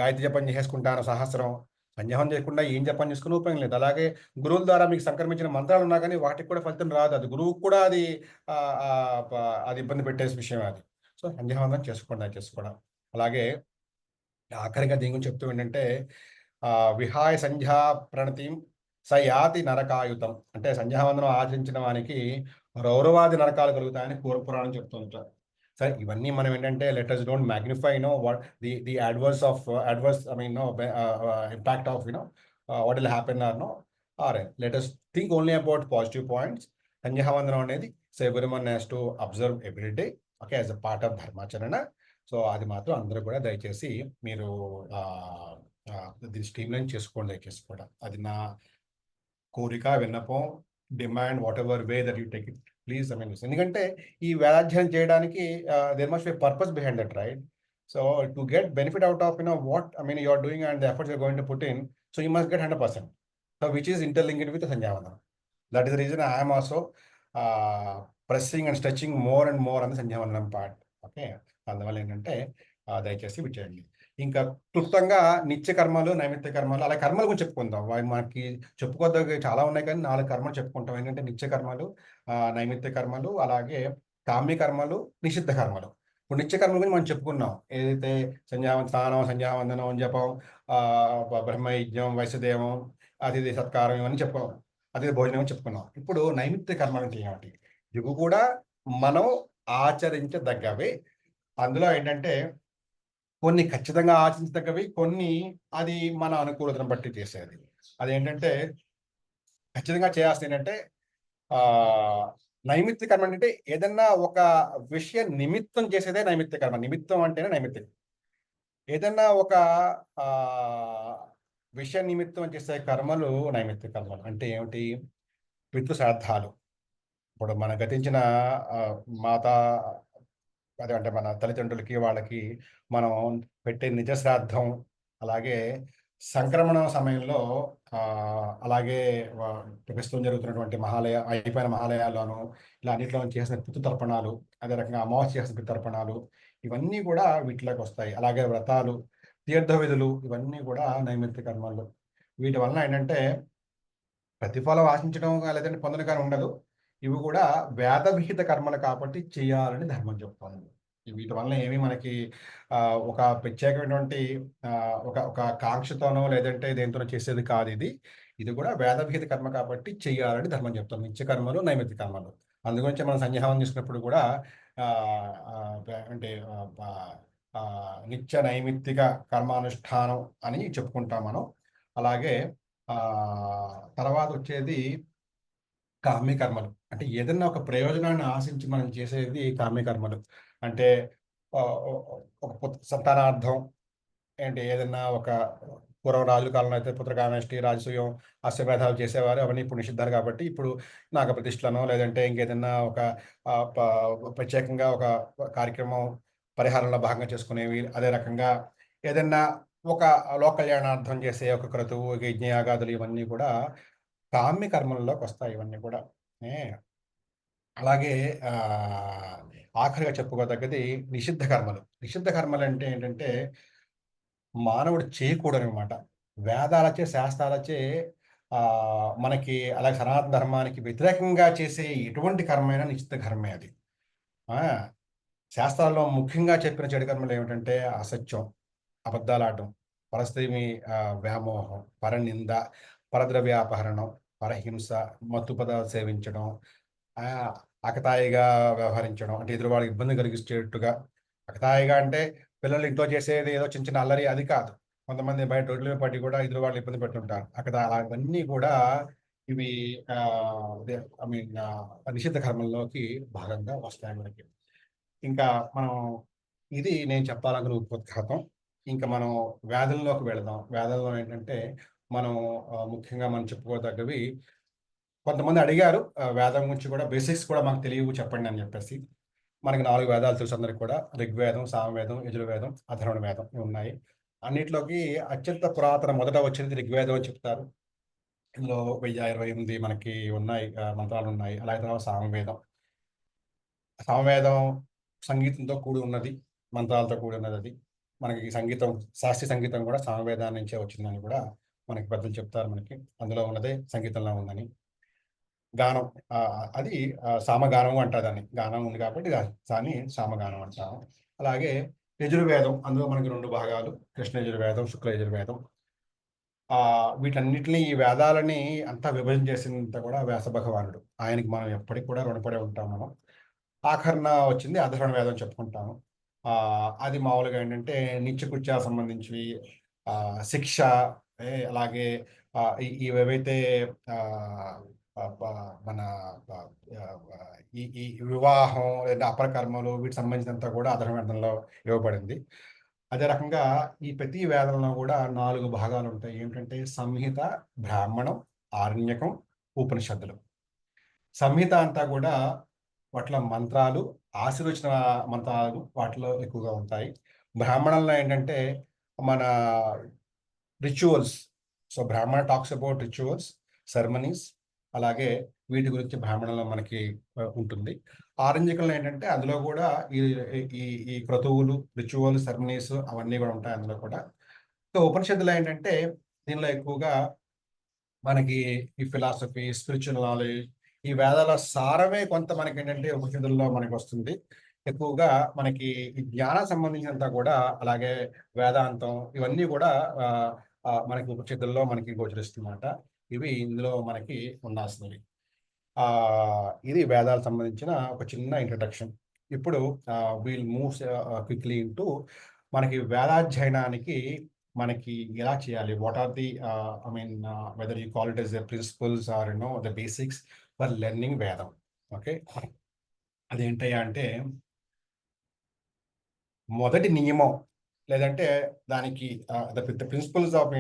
గాయత్రి జపం చేసుకుంటాను సహస్రం, సంధ్యాహం చేయకుండా ఏం జపం చేసుకుని ఉపయోగం లేదు. అలాగే గురువుల ద్వారా మీకు సంక్రమించిన మంత్రాలు ఉన్నా కానీ వాటికి కూడా ఫలితం రాదు. అది గురువుకు కూడా అది ఇబ్బంది పెట్టే విషయం అది. సో సంధ్యావందనం చేసుకోవడం. అలాగే ఆఖరిగా దీని గురించి చెప్తూ ఏంటంటే, విహాయ సంధ్యా ప్రణతిం సయాతి నరకాయుతం. అంటే సంధ్యావందనం ఆచరించిన వానికి రౌరవాది నరకాలు కలుగుతాయని పురాణం చెప్తూ ఉంటారు. సరే, ఇవన్నీ మనం ఏంటంటే, let us don't magnify what the adverse impact of what will happen or let us think only about positive points. సంధ్యావందనం అనేది everyone has to observe every day, okay, as a part of dharmacharana. So అది మాత్రం అందరూ కూడా దయచేసి మీరు దీన్ని streamline చేసుకోండి దయచేసి కూడా. అది నా కోరిక, విన్నపం, demand, whatever way that you take it, please. ఎందుకంటే ఈ వేదాధ్యయనం చేయడానికి there must be purpose behind that, right? So to get benefit out of what you are doing and the efforts you are going to put in, so you must get 100%. So which is interlinked with sandhyavandanam. That is the reason I am also pressing and stretching more and more on sandhyavandanam part. Okay, అందువల్ల ఏంటంటే దయచేసి విచ్చేయండి. ఇంకా క్లుప్తంగా నిత్య కర్మలు, నైమిత్య కర్మలు, అలా కర్మల గురించి చెప్పుకుందాం. మనకి చెప్పుకోదగ్గ చాలా ఉన్నాయి కానీ 4 కర్మలు చెప్పుకుంటాం. ఏంటంటే నిత్య కర్మలు, నైమిత్య కర్మలు, అలాగే కామ్య కర్మలు, నిషిద్ధ కర్మలు. ఇప్పుడు నిత్య కర్మల గురించి మనం చెప్పుకున్నాం. ఏదైతే స్నానం, సంధ్యావందనం, జపం, బ్రహ్మయజ్ఞం, వైశ్యదేవం, అతిథి సత్కారం, ఇవన్నీ చెప్పుకున్నాం. అతిథి భోజనం చెప్పుకున్నాం. ఇప్పుడు నైమిత్య కర్మలు అంటే ఏమిటి? ఇవి కూడా మనం ఆచరించదగ్గవి. అందులో ఏంటంటే కొన్ని ఖచ్చితంగా ఆచరించదగ్గవి, కొన్ని అది మన అనుకూలతను బట్టి చేసేది. అదేంటంటే ఖచ్చితంగా చేయాల్సింది ఏంటంటే, నైమిత్య కర్మ అంటే ఏదన్నా ఒక విషయ నిమిత్తం చేసేదే నైమిత్య కర్మ. నిమిత్తం అంటేనే నైమిత్యం. ఏదన్నా ఒక విషయ నిమిత్తం చేసే కర్మలు నైమిత్య కర్మలు. అంటే ఏమిటి? పితృ శ్రాద్ధాలు. ఇప్పుడు మన గతించిన మాతా, అదే అంటే మన తల్లిదండ్రులకి వాళ్ళకి మనం పెట్టే నిజ శ్రాద్ధం, అలాగే సంక్రమణ సమయంలో, అలాగే ప్రస్తుతం జరుగుతున్నటువంటి అయిపోయిన మహాలయాల్లోనూ ఇలా అన్నింటిలో చేసిన పితృతర్పణాలు, అదే రకంగా అమావాస్య చేసిన పితృతర్పణాలు, ఇవన్నీ కూడా వీటిలోకి వస్తాయి. అలాగే వ్రతాలు, తీర్థ విధులు, ఇవన్నీ కూడా నైమిత్య కర్మలు. వీటి వలన ఏంటంటే ప్రతిఫలం ఆశించడం లేదంటే పొందడం కానీ ఉండదు. ఇవి కూడా వేద విహిత కర్మలు కాబట్టి చేయాలని ధర్మం చెప్తుంది. వీటి వల్ల ఏమి మనకి ఒక ప్రత్యేకమైనటువంటి ఒక కాంక్షతోనో లేదంటే దేంతోనో చేసేది కాదు. ఇది కూడా వేద విహిత కర్మ కాబట్టి చేయాలని ధర్మం చెప్తాం. నిత్య కర్మలు, నైమిత్య కర్మలు. అందుగురించి మనం సంధ్యావందనం చేసినప్పుడు కూడా అంటే నిత్య నైమిత్తిక కర్మానుష్ఠానం అని చెప్పుకుంటాం మనం. అలాగే తర్వాత వచ్చేది కామ్య కర్మలు. అంటే ఏదన్నా ఒక ప్రయోజనాన్ని ఆశించి మనం చేసేది కామ్య కర్మలు. అంటే ఒక సంతానార్థం, అంటే ఏదన్నా ఒక పూర్వం రాజుల కాలంలో అయితే పుత్రకామేష్టి, రాజసూయం, అశ్వమేధాలు చేసేవారు. అవన్నీ ఇప్పుడు నిషిద్ధాలు కాబట్టి ఇప్పుడు నాగప్రతిష్ఠలనో లేదంటే ఇంకేదన్నా ఒక ప్రత్యేకంగా ఒక కార్యక్రమం పరిహారంలో భాగంగా చేసుకునేవి. అదే రకంగా ఏదన్నా ఒక లోక కళ్యాణార్థం చేసే ఒక క్రతువు, యజ్ఞయాగాదులు ఇవన్నీ కూడా కామ్య కర్మల్లోకి వస్తాయి ఇవన్నీ కూడా. ఏ అలాగే ఆఖరిగా చెప్పుకోదగ్గది నిషిద్ధ కర్మలు. నిషిద్ధ కర్మలంటే ఏంటంటే మానవుడు చేయకూడదనమాట. వేదాలచే, శాస్త్రాలచే మనకి అలాగే సనాతన ధర్మానికి వ్యతిరేకంగా చేసే ఎటువంటి కర్మైనా నిషిద్ధ కర్మే అది. ఆ! శాస్త్రాల్లో ముఖ్యంగా చెప్పిన చెడు కర్మలు ఏమిటంటే అసత్యం, అబద్ధాలాడడం, పరస్త్రీమి వ్యామోహం, పరనింద, పరద్రవ్యాపహరణం, పరహింస, మత్తు పదార్థాలు సేవించడం, ఆకతాయిగా వ్యవహరించడం. అంటే ఎదురువాళ్ళకి ఇబ్బంది కలిగించేట్టుగా. ఆకతాయిగా అంటే పిల్లలు ఇంట్లో చేసేది ఏదో చిన్న చిన్న అల్లరి అది కాదు. కొంతమంది బయట రోడ్ల మీద పడి కూడా ఎదురు వాళ్ళు ఇబ్బంది పెడుతుంటారు. అక్కడ అవన్నీ కూడా ఇవి అదే ఐ మీన్ నిషిద్ధ కర్మల్లోకి భాగంగా వస్తాయి మనకి. ఇంకా మనం ఇది నేను చెప్పాలనుకున్న ఉపోద్ఘాతం. ఇంకా మనం వ్యాధుల్లోకి వెళదాం. వ్యాధుల్లో ఏంటంటే మనం ముఖ్యంగా మనం చెప్పుకోదగ్గవి కొంతమంది అడిగారు వేదం గురించి కూడా బేసిక్స్ కూడా మాకు తెలియవు చెప్పండి అని చెప్పేసి. మనకి 4 వేదాలు తెలుసు అందరికి కూడా. ఋగ్వేదం, సామవేదం, యజుర్వేదం, అథర్వణ వేదం ఇవి ఉన్నాయి. అన్నిట్లోకి అత్యంత పురాతన మొదట వచ్చినది ఋగ్వేదం అని చెప్తారు. ఇందులో 1028 మనకి ఉన్నాయి మంత్రాలు ఉన్నాయి. అలాగే తర్వాత సామవేదం. సామవేదం సంగీతంతో కూడి ఉన్నది. మంత్రాలతో కూడి ఉన్నది అది. మనకి సంగీతం, శాస్త్రీయ సంగీతం కూడా సామవేదాన్ని నుంచే వచ్చిందని కూడా మనకి పెద్దలు చెప్తారు మనకి. అందులో ఉన్నదే సంగీతంలో ఉందని. గానం అది సామగానం అంటారు దాన్ని. గానం ఉంది కాబట్టి దాన్ని సామగానం అంటాము. అలాగే యజుర్వేదం అందులో మనకి 2 భాగాలు. కృష్ణ యజుర్వేదం, శుక్ల యజుర్వేదం. వీటన్నిటిని ఈ వేదాలని అంతా విభజన చేసినంత కూడా వ్యాస భగవానుడు. ఆయనకి మనం ఎప్పటికి కూడా రుణపడి ఉంటాం మనం. ఆఖరణ వచ్చింది అధర్వణ వేదం చెప్పుకుంటాము. అది మామూలుగా ఏంటంటే నిత్యకృత్యాలకు సంబంధించివి, శిక్ష, అలాగే ఇవేవైతే మన ఈ ఈ వివాహం లేదా అపర కర్మలు వీటికి సంబంధించినంత కూడా అధర్వవేదంలో ఇవ్వబడింది. అదే రకంగా ఈ ప్రతి వేదంలో కూడా 4 భాగాలు ఉంటాయి. ఏమిటంటే సంహిత, బ్రాహ్మణం, ఆరణ్యకం, ఉపనిషత్తులు. సంహిత అంతా కూడా వాటిలో మంత్రాలు, ఆశీర్వచన మంత్రాలు వాటిలో ఎక్కువగా ఉంటాయి. బ్రాహ్మణంలో ఏంటంటే మన రిచువల్స్. సో బ్రాహ్మణ టాక్స్ అబౌట్ రిచువల్స్, సెరమనీస్, అలాగే వీటి గురించి బ్రాహ్మణంలో మనకి ఉంటుంది. ఆరంజికంలో ఏంటంటే అందులో కూడా ఈ ఈ ఈ క్రతువులు, రిచువల్, సెరమనీస్ అవన్నీ కూడా ఉంటాయి అందులో కూడా. సో ఉపనిషత్తులో ఏంటంటే దీనిలో ఎక్కువగా మనకి ఈ ఫిలాసఫీ, స్పిరిచువల్ నాలెడ్జ్, ఈ వేదాల సారమే కొంత మనకి ఏంటంటే ఉపనిషత్తుల్లో మనకి వస్తుంది. ఎక్కువగా మనకి ఈ జ్ఞానం సంబంధించినంత కూడా అలాగే వేదాంతం ఇవన్నీ కూడా మనకి ఉపనిషత్తుల్లో మనకి గోచరిస్తుందన్నమాట. ఇవి ఇందులో మనకి ఉండాల్సినవి. ఇది వేదాలకు సంబంధించిన ఒక చిన్న ఇంట్రడక్షన్. ఇప్పుడు వీల్ మూవ్ క్విక్లీ ఇంటూ మనకి వేదాధ్యయనానికి మనకి ఎలా చేయాలి? What are the I mean whether you call it as the principles are the basics for learning Vedam. Okay. అదేంటయ్యా అంటే మొదటి నియమం లేదంటే దానికి the principles of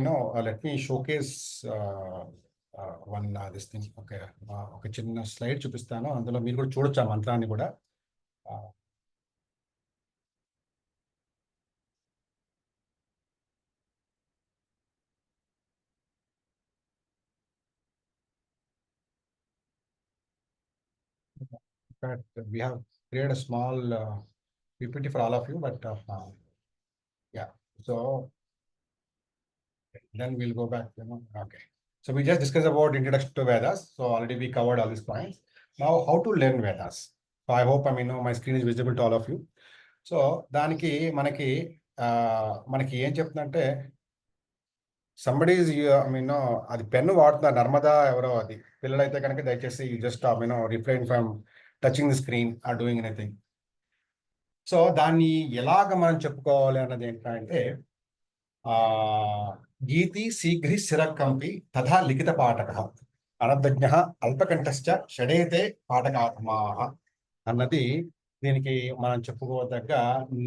let me showcase one this thing. Okay, ఒక చిన్న స్లైడ్ చూపిస్తాను. అందులో మీరు కూడా చూడొచ్చు ఆ మంత్రాన్ని కూడా. We have created a small PPT for all of you, but yeah. So then we'll go back. Okay. So we just discussed about introduction to Vedas. So already we covered all these points. Now, how to learn Vedas? So I hope my screen is visible to all of you. So దానికి మనకి ఏం చెప్తుందంటే somebody అది pen వాడుతున్నారు, నర్మదా ఎవరో, అది పిల్లలైతే కనుక దయచేసి just refrain from touching the screen or doing anything. So దాన్ని ఎలాగ మనం చెప్పుకోవాలి అన్నది ఏంటంటే గీతి శీఘ్రి శిరకంపి తథా లిఖిత పాఠక అనర్ధజ్ఞ అల్పకంఠశ్చ షడేతే పాఠకాత్మా అన్నది దీనికి మనం చెప్పుకోదగ్గ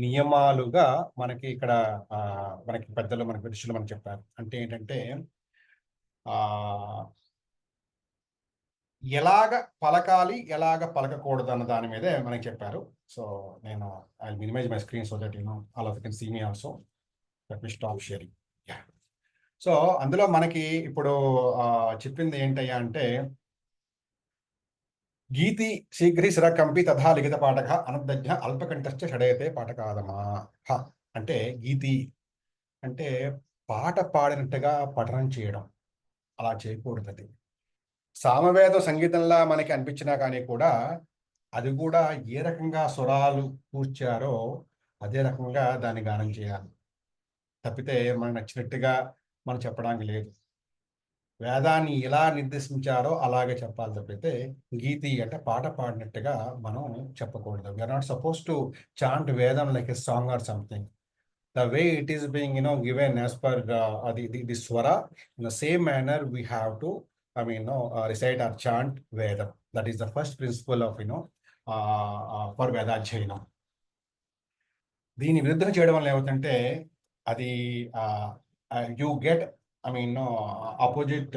నియమాలుగా మనకి ఇక్కడ మనకి పెద్దలు మనకి ఋషులు మనకి చెప్పారు. అంటే ఏంటంటే ఆ ఎలాగ పలకాలి, ఎలాగ పలకకూడదు అన్న దాని మీదే మనకి చెప్పారు. సో నేను I minimize my screen so that all of you can see me also. Let me stop sharing. So అందులో మనకి ఇప్పుడు చెప్పింది ఏంటయ్యా అంటే గీతి శీఘ్రీ శిరకంపి తథా లిఖిత పాఠక అనుదజ్ఞ అల్పకంఠశ్చ షడయతే పాఠకాదమా. అంటే గీతి అంటే పాట పాడినట్టుగా పఠనం చేయడం, అలా చేయకూడదు. అది సామవేద సంగీతంలా మనకి అనిపించినా కానీ కూడా అది కూడా ఏ రకంగా స్వరాలు కూర్చారో అదే రకంగా దాన్ని గానం చేయాలి. తప్పితే మనకు నచ్చినట్టుగా మనం చెప్పడానికి లేదు. వేదాన్ని ఎలా నిర్దేశించారో అలాగే చెప్పాలి తప్పితే గీతి అంటే పాట పాడినట్టుగా మనం చెప్పకూడదు. We are not suppose to chant Vedam like a song or something. The way it is being given as per the swara, in the same manner we have to recite or chant Vedam. That is the first principle of for Vedajayinam. దీని విరుద్ధం చేయడం వల్ల ఏమవుతుందంటే అది you get opposite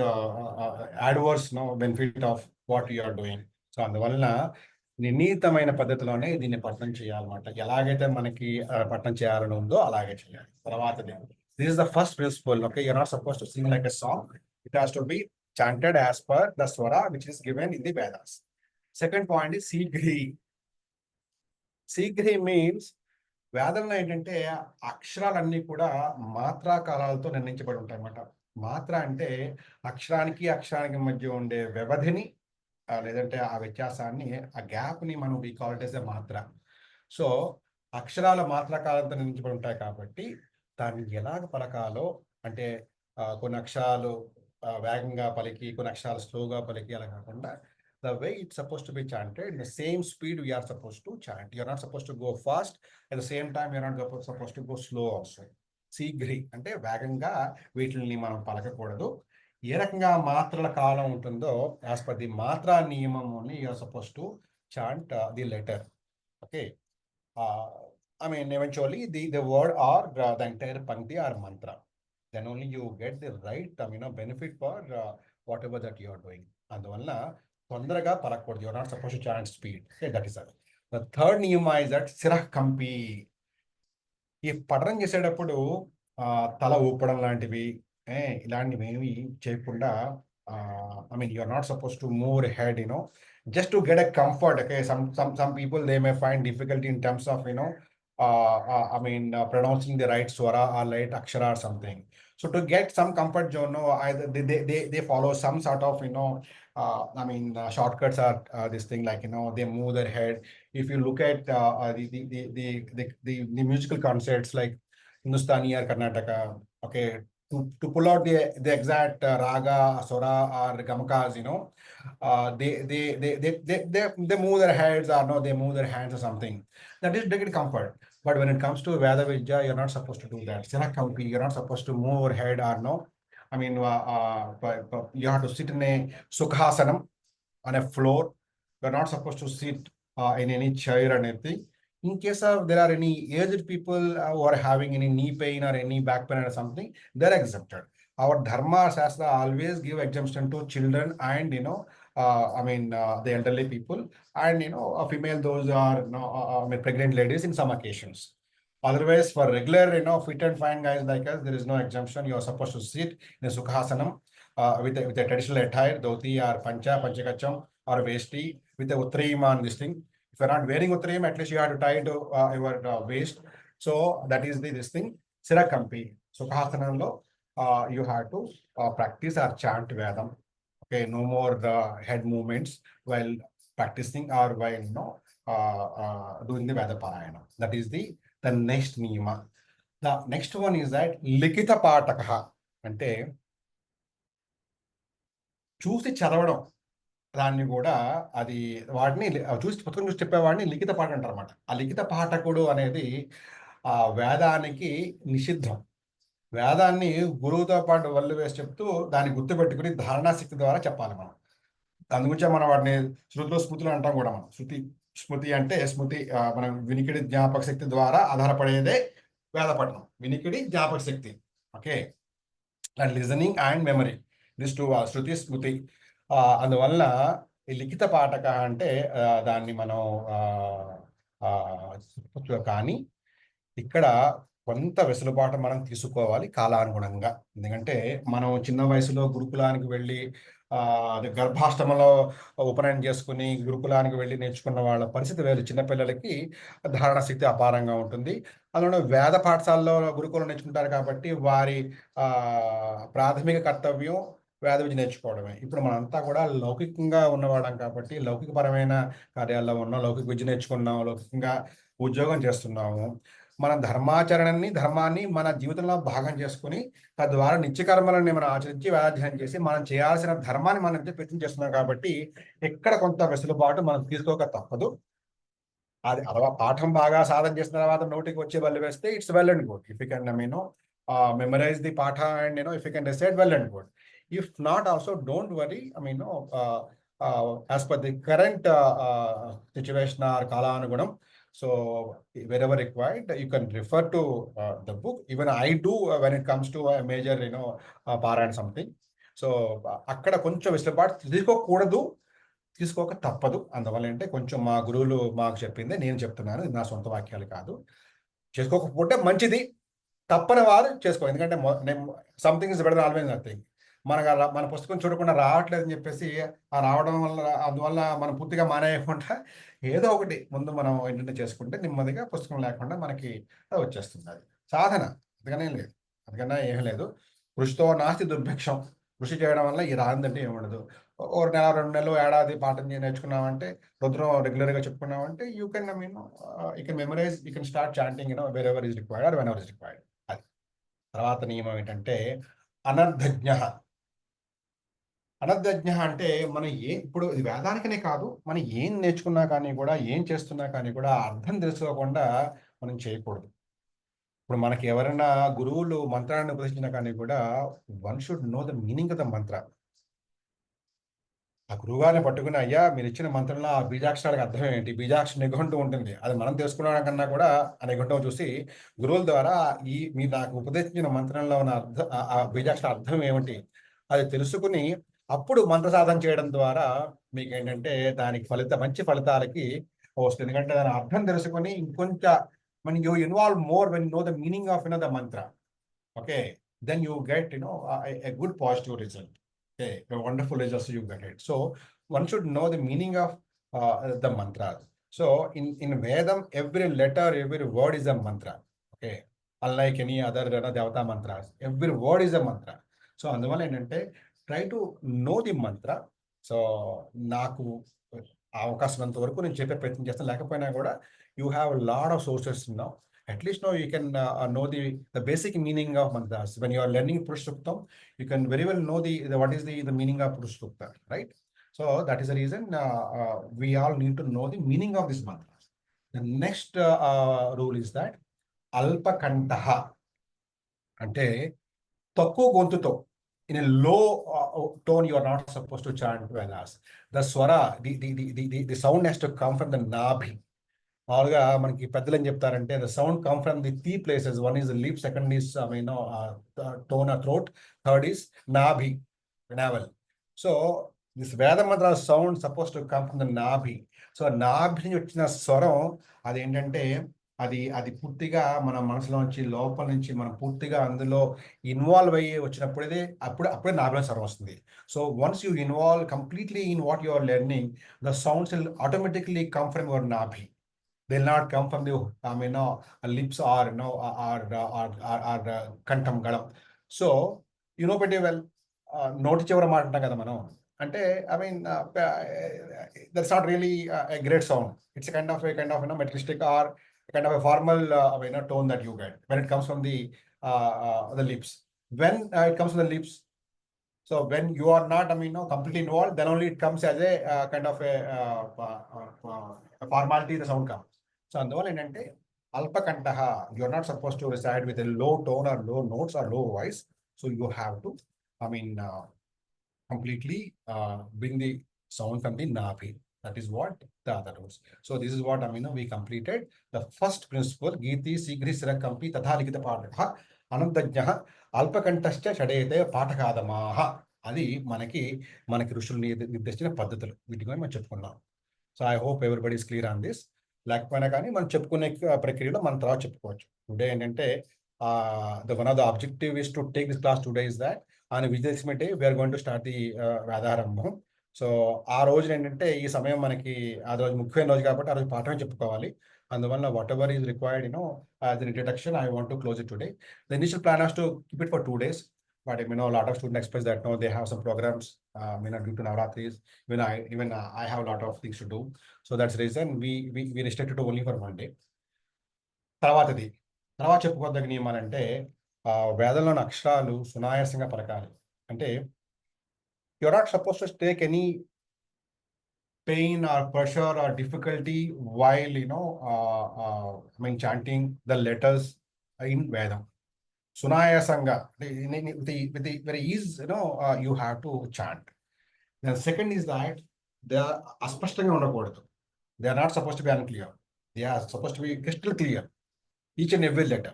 adverse benefit of what you are doing. So అందువలన నిర్ణీతమైన పద్ధతిలోనే దీన్ని పఠనం చేయాలన్నమాట. ఎలాగైతే మనకి పఠనం చేయాలని ఉందో అలాగే చేయాలి. తర్వాత this is the first principle. Okay, you are not suppose to sing like a song. It has to be chanted as per the swara which is given in the Vedas. Second point is shighri. Shighri means వేదంలో ఏంటంటే అక్షరాలన్నీ కూడా మాత్రా కాలాలతో నిర్ణయించబడి ఉంటాయి అన్నమాట. మాత్ర అంటే అక్షరానికి అక్షరానికి మధ్య ఉండే వ్యవధిని లేదంటే ఆ వ్యత్యాసాన్ని, ఆ గ్యాప్ని మనం we call it as a matra. So అక్షరాల మాత్రా కాలంతో నిర్ణయించబడి ఉంటాయి కాబట్టి దాన్ని ఎలాగ పలకాలో అంటే కొన్ని అక్షరాలు వేగంగా పలికి కొన్ని అక్షరాలు స్లోగా పలికి అలా కాకుండా the way it's supposed to be chanted, in the same speed we are supposed to chant. You're not supposed to go fast, at the same time you're not supposed to go slow also. శీఘ్రి అంటే వేగంగా వీటిని మనం పలకకూడదు. ఏ రకంగా మాత్రల కాలం ఉంటుందో as per the matra నియమముని you are suppose to chant the letter. Okay, eventually the word or the entire pankti or mantra, then only you get the right benefit for whatever that you are doing. అందువల్ల తొందరగా పలకూడదు. You are not suppose to chant speed. That is the third niyama is that shirah kampi. ఈ పఠనం చేసేటప్పుడు తల ఊపడం లాంటివి ఇలాంటివి ఏమి చేయకుండా you're not supposed to move your head just to get a comfort. Okay, some people they may find difficulty in terms of pronouncing the right swara or right akshara or something. So to get some comfort either they follow some sort of shortcuts or this thing like they move their head. If you look at the musical concerts like Hindustani or Karnataka, okay, to pull out the exact raga, swara or gamakas, they move their heads or they move their hands or something. That is they get comfort. But when it comes to Veda Vidya, you're not supposed to do that. Sirakampi, you're not supposed to move your head or you have to sit in a sukhasanam on a floor. You're not supposed to sit in any chair or anything. In case of there are any aged people who are having any knee pain or any back pain or something, they're exempted. Our Dharma Shastra always give exemption to children and the elderly people and female those are pregnant ladies in some occasions. Otherwise, for regular fit and fine guys like us, there is no exemption. You are supposed to sit in a sukhasanam with a traditional attire, dhoti or panchakacham or vesti with a uttriyam on this thing. If you're not wearing uttriyam, at least you have to tie to your waist. So that is this thing. Sirakampi. Sukhasanamlo you have to practice or chant Vedam. Okay, no more head movements while practicing or while doing the Veda Parayana. That is the next niyama. The next one is that likita patakaha. అంటే చూసి చదవడం దాన్ని కూడా అది వాటిని పుస్తకం చూసి చెప్పేవాడిని లిఖిత పాఠం అంటారు అన్నమాట. ఆ లిఖిత పాఠకుడు అనేది వేదానికి నిషిద్ధం. వేదాన్ని గురువుతో పాటు వల్లు వేసి చెప్తూ దాన్ని గుర్తుపెట్టుకుని ధారణాశక్తి ద్వారా చెప్పాలి మనం. అందుగురించే మనం వాటిని శృతులు స్మృతులు అంటాం కూడా మనం. శృతి స్మృతి అంటే స్మృతి మనం వినికిడి జ్ఞాపక శక్తి ద్వారా ఆధారపడేదే వేద పఠనం. వినికిడి జ్ఞాపక శక్తి. Okay. And listening and memory, this two shruti smriti. అందువల్ల ఈ లిఖిత పాఠక అంటే దాన్ని మనం కానీ ఇక్కడ కొంత వెసులుబాటు మనం తీసుకోవాలి కాలానుగుణంగా. ఎందుకంటే మనం చిన్న వయసులో గురుకులానికి వెళ్ళి అది గర్భాష్టమంలో ఉపనయనం చేసుకుని గురుకులానికి వెళ్ళి నేర్చుకున్న వాళ్ళ పరిస్థితి వేరు. చిన్నపిల్లలకి ధారణ శక్తి అపారంగా ఉంటుంది. అందులో వేద పాఠశాలలో గురుకులం నేర్చుకుంటారు కాబట్టి వారి ప్రాథమిక కర్తవ్యం వేద విద్య నేర్చుకోవడమే. ఇప్పుడు మనంతా కూడా లౌకికంగా ఉన్నవాళ్ళం కాబట్టి లౌకికపరమైన కార్యాల్లో ఉన్నాం, లౌకిక విద్య నేర్చుకున్నాం, లౌకికంగా ఉద్యోగం చేస్తున్నాము. మన ధర్మాన్ని మన జీవితంలో భాగం చేసుకుని తద్వారా నిత్యకర్మలని మనం ఆచరించి వేదాధ్యయనం చేసి మనం చేయాల్సిన ధర్మాన్ని మనం ప్రయత్నం చేస్తున్నాం కాబట్టి ఎక్కడ కొంత వెసులుబాటు మనం తీసుకోక తప్పదు. అది అలవా పాఠం బాగా సాధన చేసిన తర్వాత నోటికి వచ్చే బల్లి వేస్తే it's well and good. If you can memorize the patha and if you can recite, well and good. If not also, don't worry. As per the current situation or kala anugunam, so wherever required you can refer to the book. Even I do when it comes to a major para and something. So akkada koncham vesulubaటు తీసుకోక తప్పదు. అందువల్ల అంటే కొంచెం మా గురువులు మాకు చెప్పిందే నేను చెప్తున్నాను, ఇది నా సొంత వాక్యాలు కాదు. చేసుకోకపోతే మంచిది, తప్పని వారు చేసుకో. ఎందుకంటే something is better always nothing. మన పుస్తకం చూడకుండా రావట్లేదని చెప్పేసి రావడం వల్ల అందువల్ల మనం పూర్తిగా మానేయకుండా ఏదో ఒకటి ముందు మనం ఏంటంటే చేసుకుంటే నెమ్మదిగా పుస్తకం లేకుండా మనకి వచ్చేస్తుంది. అది సాధన, అందుకనే లేదు, అందుకన్నా ఏం లేదు. కృషితో నాస్తి దుర్భిక్షం. కృషి చేయడం వల్ల ఈ రాందంటే ఏముండదు. ఓ నెల 2 నెలలు ఏడాది పాఠం నేర్చుకున్నామంటే రుద్రం రెగ్యులర్గా చెప్పుకున్నామంటే you can you can memorise, you can start chanting wherever is required or whenever is required. అది తర్వాత నియమం ఏంటంటే అనర్ధజ్ఞ. అనర్ధజ్ఞ అంటే మనం ఇప్పుడు ఇది వేదానికనే కాదు, మనం ఏం నేర్చుకున్నా కానీ కూడా, ఏం చేస్తున్నా కానీ కూడా అర్థం తెలుసుకోకుండా మనం చేయకూడదు. ఇప్పుడు మనకి ఎవరైనా గురువులు మంత్రాన్ని ఉపదేశించినా కానీ కూడా one should know the meaning of the మంత్ర. ఆ గురువుగారిని పట్టుకుని, అయ్యా మీరు ఇచ్చిన మంత్రంలో ఆ బీజాక్షరాలకు అర్థం ఏంటి, బీజాక్షర నిఘంటు ఉంటుంది, అది మనం తెలుసుకున్న కన్నా కూడా ఆ నిఘంటువు చూసి గురువుల ద్వారా మీరు నాకు ఉపదేశించిన మంత్రంలో ఉన్న ఆ బీజాక్షర అర్థం ఏమిటి అది తెలుసుకుని అప్పుడు మంత్ర సాధన చేయడం ద్వారా మీకు ఏంటంటే దానికి మంచి ఫలితాలకి వస్తుంది. ఎందుకంటే దాని అర్థం తెలుసుకొని ఇంకొంచెం when you involve more, when you know the meaning of the mantra, okay, then you get a good positive result. Okay, a wonderful result you get it. So one should know the meaning of the mantra. So in Vedam, every letter, every word is a mantra. Okay, unlike any other Devata mantras, every word is a mantra. So అందువల్ల ఏంటంటే try to know the mantra. So నాకు అవకాశం అంత వరకు నేను చెప్పే ప్రయత్నం చేస్తాను. లేకపోయినా కూడా you have a lot of sources now. At least now you can know the basic meaning of mantras. When you are learning Purusuktam, you can very well know what is the meaning of Purusukta, right? So that is the reason we all need to know the meaning of this mantra. The next rule is that alpa kantaha ante takku gontuto, in a low tone you are not supposed to chant Vedas. The swara, the sound has to come from the nabhi. మామూలుగా మనకి పెద్దలు ఏం చెప్తారంటే the sound come from the 3 places. One is the lip, second is tone or throat, third is nabi, navel. So this Veda mantra sound supposed to come from the nabi. So nabi నుంచి వచ్చిన స్వరం అది ఏంటంటే అది పూర్తిగా మన మనసులో నుంచి లోపల నుంచి మనం పూర్తిగా అందులో ఇన్వాల్వ్ అయ్యి వచ్చినప్పుడే అప్పుడే నాభిలో స్వరం వస్తుంది. So once you involve completely in what you are learning, the sounds will automatically come from your nabhi. They'll not come from the lips or కంఠం గళం. So you know pretty well, నోటి చివర మాట అంటాం కదా మనం. అంటే that's not really a great sound. It's a kind of metricistic or kind of a formal tone that you get when it comes from the lips. When it comes from the lips, so when you are not completely involved, then only it comes as a kind of a formality, the sound comes. So అందువల్ల ఏంటంటే అల్పకంఠః, you are not supposed to recite with a low tone or low notes or low voice. So you have to completely bring the sound from the nabi. That is what the other rules. So this is what we completed the first principle. Geeti Sigri Sirakampi Tatha Likita Pataka Anantajnaha Alpakantashcha Shadete Patakadamaha. అది మనకి ఋషులు నిర్దేశించిన పద్ధతులు. వీటిని మనం చెప్పుకున్నాం. So I hope everybody is clear on this. లేకపోయినా కానీ మనం చెప్పుకునే ప్రక్రియలో మనం తర్వాత చెప్పుకోవచ్చు. టుడే ఏంటంటే one of the objective is to take this class today is that on Vijayadashami day we are going to start the Vedarambham. So ఆ రోజు ఏంటంటే ఈ సమయం మనకి ఆ రోజు ముఖ్యమైన రోజు కాబట్టి ఆ రోజు పాఠమే చెప్పుకోవాలి. అందువల్ల what ever is required as an introduction I want to close it today. The initial plan was to keep it for 2 days. But a lot of students express that they have some programs due to Navratris. Even I have a lot of things to do. So that's the reason we restricted to only for 1 day. తర్వాత చెప్పుకోదగిన ఏమనంటే వేదంలోని అక్షరాలు సునాయాసంగా పలకాలి. అంటే you are not suppose to take any pain or pressure or difficulty while chanting the letters in Vedam. Sunayasanga, with the very ease, you have to chant. The second is that they are aspashtanga undakudadu. They are not supposed to be unclear. They are supposed to be crystal clear, each and every letter.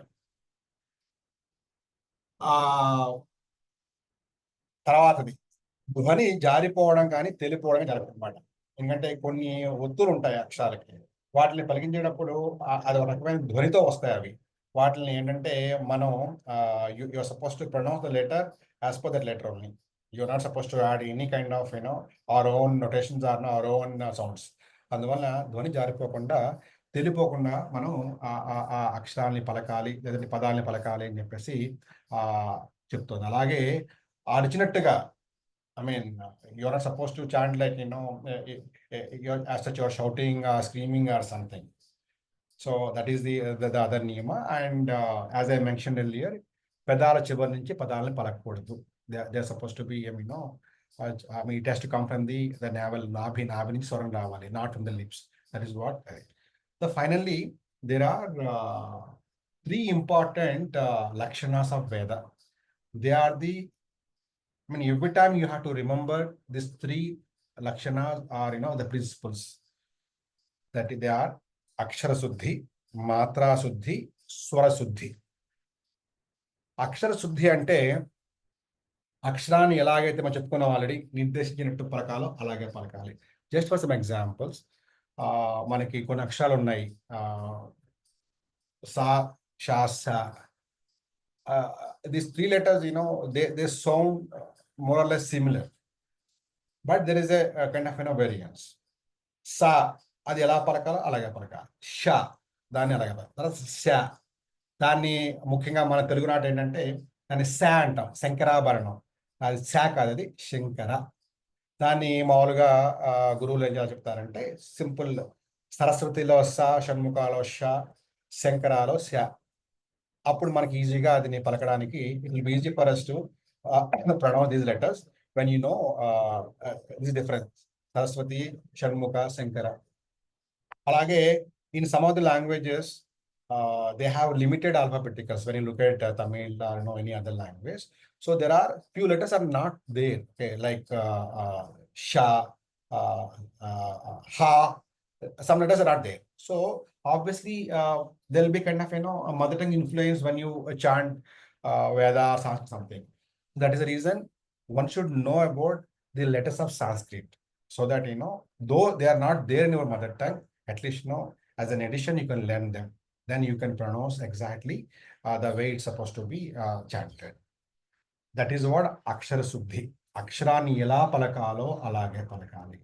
తర్వాతది ధ్వని జారిపోవడం కానీ తెలిపోవడం జరుగుతుందన్నమాట. ఎందుకంటే కొన్ని ఒత్తులు ఉంటాయి అక్షరాలకి, వాటిని పలికించేటప్పుడు అది ఒక రకమైన ధ్వనితో వస్తాయి. అవి వాటిని ఏంటంటే మనం you're supposed to pronounce the letter as per that letter only. You're not supposed to add any kind of our own notations or our own sounds. అందువల్ల ధ్వని జారిపోకుండా తెలిపోకుండా మనం ఆ అక్షరాన్ని పలకాలి, లేదంటే పదాలని పలకాలి అని చెప్పేసి చెప్తుంది. అలాగే అరిచినట్టుగా you're not supposed to chant like as such you're shouting or screaming or something. So that is the other niyama. And as I mentioned earlier, pedala chivar nunchi padalani palakkodadu. They're supposed to be it has to come from the navel, nabhi nunchi swaram ravali, not from the lips. That is what. So finally there are 3 important lakshanas of Veda. They are every time you have to remember these 3 lakshanas are the principles, that they are అక్షర శుద్ధి, మాత్రా శుద్ధి, స్వర శుద్ధి. అక్షర శుద్ధి అంటే అక్షరాన్ని ఎలాగైతే మనం చెప్పుకున్నాం ఆల్రెడీ, నిర్దేశించినట్టు పలకాలో అలాగే పలకాలి. జస్ట్ ఫర్ సమ్ ఎగ్జాంపుల్స్, మనకి కొన్ని అక్షరాలు ఉన్నాయి, సా, షా, సా. These 3 letters, they sound more or less similar, but there is a kind of variance. Sa, అది ఎలా పలకాలో అలాగే పలకాలి. షా, దాన్ని అలాగే పలకాలి. తర్వాత శా, దాన్ని ముఖ్యంగా మన తెలుగు నాట ఏంటంటే దాన్ని శా అంటాం, శంకరాభరణం. అది శా కాదు, అది శంకర. దాన్ని మామూలుగా గురువులు ఏం చెప్తారంటే సింపుల్, సరస్వతిలో సా, షణ్ముఖాలో షా, శంకరాలో శా. అప్పుడు మనకి ఈజీగా అది పలకడానికి it will be easy for us to pronounce these letters when this difference, Saraswati, Shanmukha, Shankara. అలాగే in some of the languages they have limited alphabeticals when you look at Tamil or any other language. So there are few letters are not there, okay, like sha, ha. Some letters are not there. So obviously there will be kind of a mother tongue influence when you chant Veda or something. That is the reason one should know about the letters of Sanskrit, so that though they are not there in your mother tongue, at least as an addition you can learn them. Then you can pronounce exactly the way it's supposed to be chanted. That is what akshara suddhi. Aksharani ela palakalo alage palakali.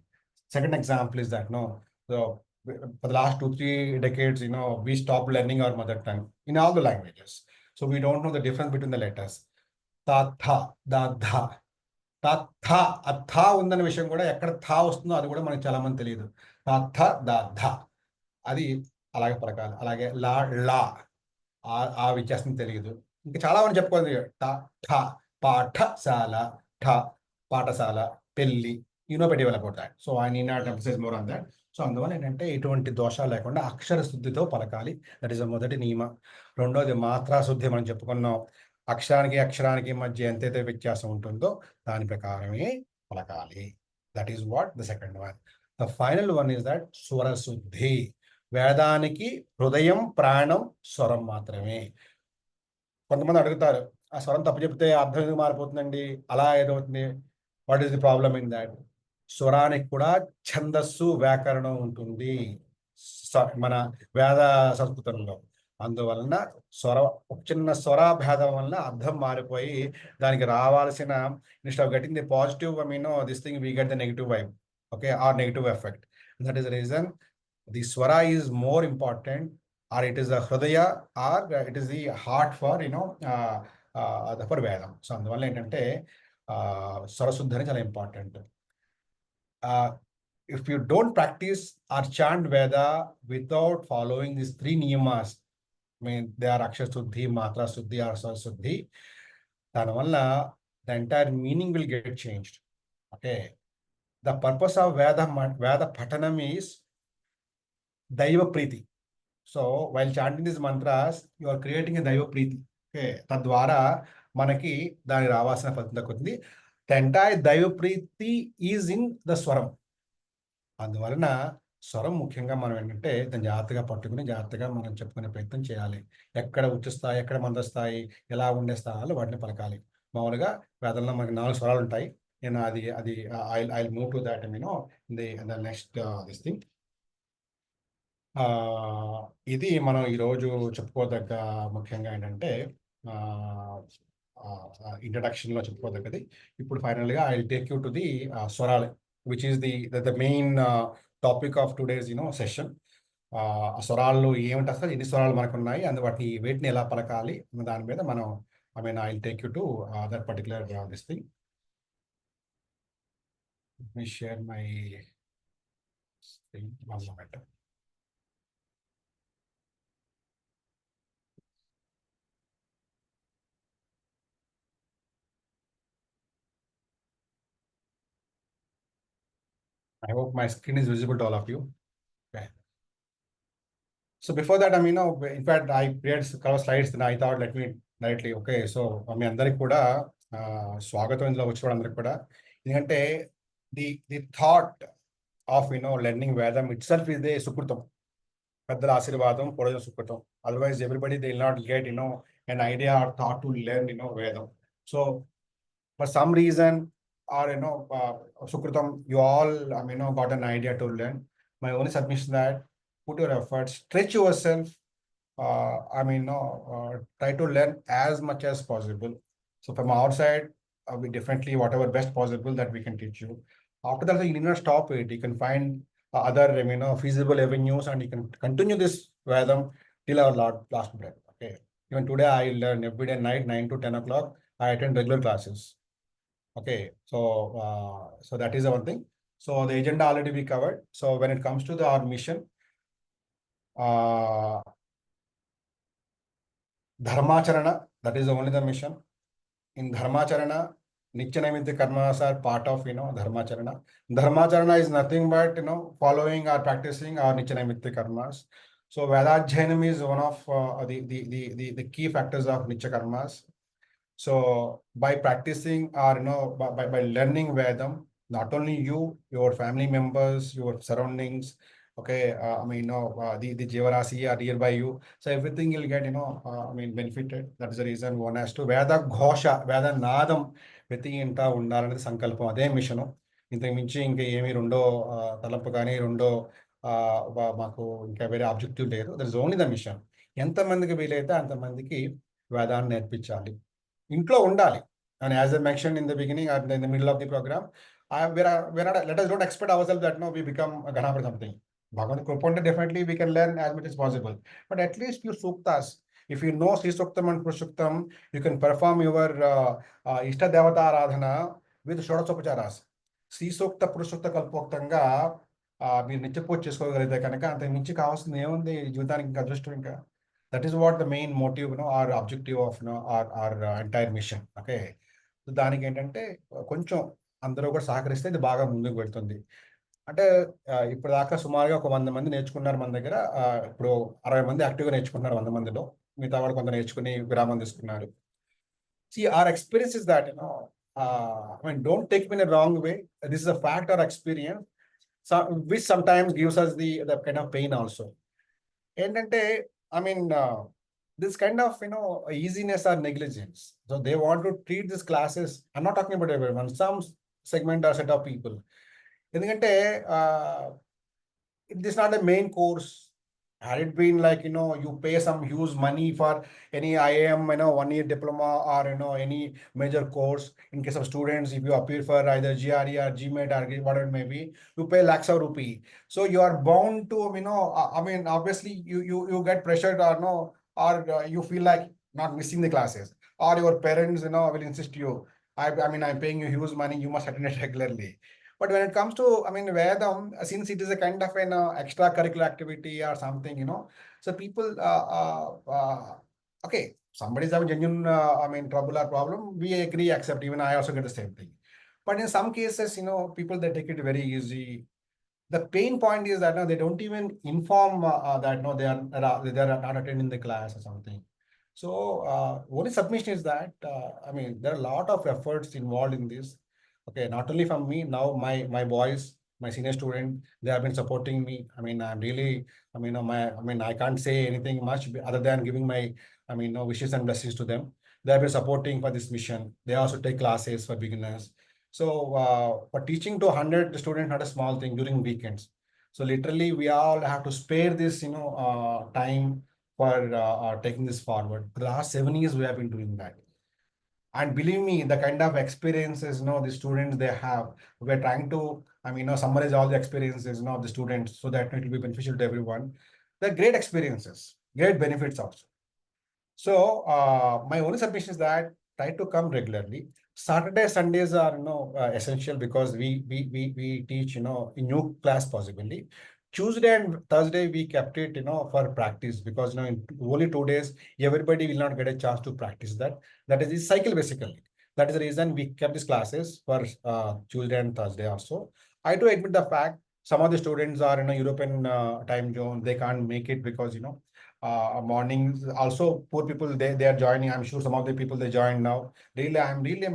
Second example is that for the last 2-3 decades we stopped learning our mother tongue in all the languages, so we don't know the difference between the letters. Ta, tha, da, dha. Ta, tha, atha undana vishayam kuda ekkada tha vastundo adi kuda manaku chaala mandi teliyadu. Ta, tha, da, dha, అది అలాగే పలకాలి. అలాగే లా, లా, ఆ వ్యత్యాసం తెలియదు. ఇంకా చాలా మంది చెప్పుకోండి, ఠ, పాఠశాల, ఠ, పాఠశాల, పెళ్లి, పెట్టి వెళ్ళిపోతాయి. So I need not emphasize more on that. So అందువల్ల ఏంటంటే ఎటువంటి దోషాలు లేకుండా అక్షర శుద్ధితో పలకాలి. దట్ ఈస్ మొదటి నియమ. రెండోది మాత్రా శుద్ధి. మనం చెప్పుకున్నాం, అక్షరానికి మధ్య ఎంతైతే వ్యత్యాసం ఉంటుందో దాని ప్రకారమే పలకాలి. That is what the second one. The final one is that స్వర శుద్ధి. వేదానికి హృదయం, ప్రాణం, స్వరం మాత్రమే. కొంతమంది అడుగుతారు, ఆ స్వరం తప్పు చెప్తే అర్థం ఎందుకు మారిపోతుందండి, అలా ఏదవుతుంది, what is the problem in that? స్వరానికి కూడా ఛందస్సు, వ్యాకరణం ఉంటుంది మన వేద సంస్కృతంలో. అందువలన ఒక చిన్న స్వరాభేదం వలన అర్థం మారిపోయి దానికి రావాల్సిన, instead of getting the positive this thing we get the negative vibe, okay, or negative effect. That is the reason the swara is more important, or it is the hridaya, or it is the heart for for Vedam. So అందువల్ల ఏంటంటే స్వరశుద్ధి అనేది చాలా important. If you don't practice or chant Veda without following these 3 niyamas, I mean they are Akshar Shuddhi, Matra Shuddhi or Swara Shuddhi, దానివల్ల the entire meaning will get changed. Okay, the purpose of Veda Patanam is Daiva Preeti. So while chanting these mantras, you are creating a Daiva Preeti. Okay, తద్వారా మనకి దాని రావాల్సిన ఫలితం దక్కుతుంది. The entire Daiva Preeti is in the స్వరం. అందువలన స్వరం ముఖ్యంగా మనం ఏంటంటే దాన్ని జాగ్రత్తగా పట్టుకుని జాగ్రత్తగా మనం చెప్పుకునే ప్రయత్నం చేయాలి. ఎక్కడ ఉచ్చస్థాయి, ఎక్కడ మందస్థాయి, ఎలా ఉండే స్థానాలు వాటిని పలకాలి. మామూలుగా వేదంలో మనకి 4 స్వరాలు ఉంటాయి. నేను అది I move to that the next this thing. ఇది మనం ఈరోజు చెప్పుకోదగ్గ ముఖ్యంగా ఏంటంటే ఇంట్రడక్షన్లో చెప్పుకోదగ్గది. ఇప్పుడు ఫైనల్గా I take you to the స్వరాలు, which is the main topic of today's session. స్వరాలు ఏమిటి, అసలు ఎన్ని స్వరాలు మనకు ఉన్నాయి, వాటిని వేటిని ఎలా పలకాలి అన్న దాని మీద మనం I take you to that particular this thing. Let me share my screen one moment. I hope my screen is visible to all of you. Okay. So before that, in fact, I created a couple of slides, and I thought, let me directly, okay. So, మీ అందరికి కూడా స్వాగతం ఇందులో వచ్చి అందరికి కూడా. ఎందుకంటే the thought of learning Vedam itself is the సుకృతం, పెద్దల ఆశీర్వాదం, పూర్వజ సుకృతం. Otherwise, everybody they will not get an idea or thought to learn Vedam. So for some reason, or Sukritam, you all got an idea to learn. My only submission that put your efforts, stretch yourself. Try to learn as much as possible. So from our side, we definitely whatever best possible that we can teach you. After that, you need not stop it. You can find other feasible avenues, and you can continue this Vedam till our last breath. Okay. Even today, I learn every day night 9 to 10 o'clock. I attend regular classes. Okay, so that is the one thing. So the agenda already we covered. So when it comes to our mission, Dharmacharana, that is only the mission. In Dharmacharana, Nitya Naimitya karmas are part of Dharmacharana. Dharmacharana is nothing but following or practicing our Nitya Naimitya karmas. So Vedadhyanam is one of the key factors of Nitya karmas. So by practicing or by learning Vedam, not only you, your family members, your surroundings, okay, the Jivarasi are nearby you, so everything will get benefited. That is the reason one has to Veda Ghosha, Veda Nadam ప్రతి ఇంట ఉండాలనేది సంకల్పం, అదే machine. ఇంతకు మించి ఇంకా ఏమీ రెండో తలంపు కానీ రెండో మాకు ఇంకా వేరే ఆబ్జెక్టివ్ లేదు. That is only the mission. ఎంతమందికి వీలైతే అంతమందికి వేదాన్ని నేర్పించాలి, ఇంట్లో ఉండాలి. And as I mentioned in the beginning or in the middle of the program, let us don't expect ourselves that we become a Ghanapur or something. Bhagavan Kruponte, definitely we can learn as much as possible. But at least your suktas, if you know Sri Suktam and Purushoktam, you can perform your Ishta Devata Aradhana with Shodasopacharas. Sri Sukta Purushokta Kalpoktanga మీరు నిత్య పూజ చేసుకోగలిగితే కనుక అంత మించి కావాల్సింది ఏముంది జీవితానికి, ఇంకా అదృష్టం ఇంకా. That is what the main motive, our objective of our entire mission. Okay, దానికి ఏంటంటే కొంచెం అందరూ కూడా సహకరిస్తే ఇది బాగా ముందుకు వెళ్తుంది. అంటే ఇప్పుడు దాకా సుమారుగా ఒక 100 మంది నేర్చుకున్నారు మన దగ్గర. ఇప్పుడు 60 మంది యాక్టివ్గా నేర్చుకుంటున్నారు 100 మందిలో. మిగతా వాళ్ళు కొంత నేర్చుకుని విరామం తీసుకున్నారు. See, our experience is that don't take me in a wrong way. This is a fact or experience. So, which sometimes gives us the kind of pain also. ఏంటంటే, I mean, this kind of, easiness or negligence. So they want to treat these classes. I'm not talking about everyone, some segment or set of people. ఎందుకంటే, it is not a main course. Had it been like, you pay some huge money for any IIM, 1 year diploma or, any major course. In case of students, if you appear for either GRE or GMAT or whatever it may be, you pay lakhs of rupee. So you are bound to, I mean, obviously you get pressured or no, or you feel like not missing the classes, or your parents, will insist you. I mean, I'm paying you huge money, you must attend it regularly. But when it comes to, I mean, Vedam, since it is a kind of an extracurricular activity or something, so people, okay, somebody's having genuine, I mean, trouble or problem, we agree, accept. Even I also get the same thing. But in some cases, people, they take it very easy. The pain point is that they don't even inform that no, they are not attending the class or something. So only submission is that I mean, there are a lot of efforts involved in this. Okay, not only from me, now my boys, my senior student, they have been supporting me. I mean, I'm really, I mean, I can't say anything much other than giving my, I mean, wishes and blessings to them. They have been supporting for this mission. They also take classes for beginners. So for teaching to 100 students, not a small thing during weekends. So literally, we all have to spare this, time for taking this forward. For the last 7 years, we have been doing that. And believe me, the kind of experiences, the students they have, we're trying to, I mean, summarize all the experiences, of the students so that it will be beneficial to everyone. They're great experiences, great benefits also. So my only submission is that try to come regularly. Saturday, Sundays are essential because we teach in new class possibly. Tuesday and Thursday we kept it for practice because in only 2 days everybody will not get a chance to practice that. That is the cycle basically. That is the reason we kept these classes for Tuesday and Thursday also. I do admit the fact some of the students are in a European time zone. They can't make it because mornings also poor people they are joining. I'm sure some of the people they join now. Really, I'm really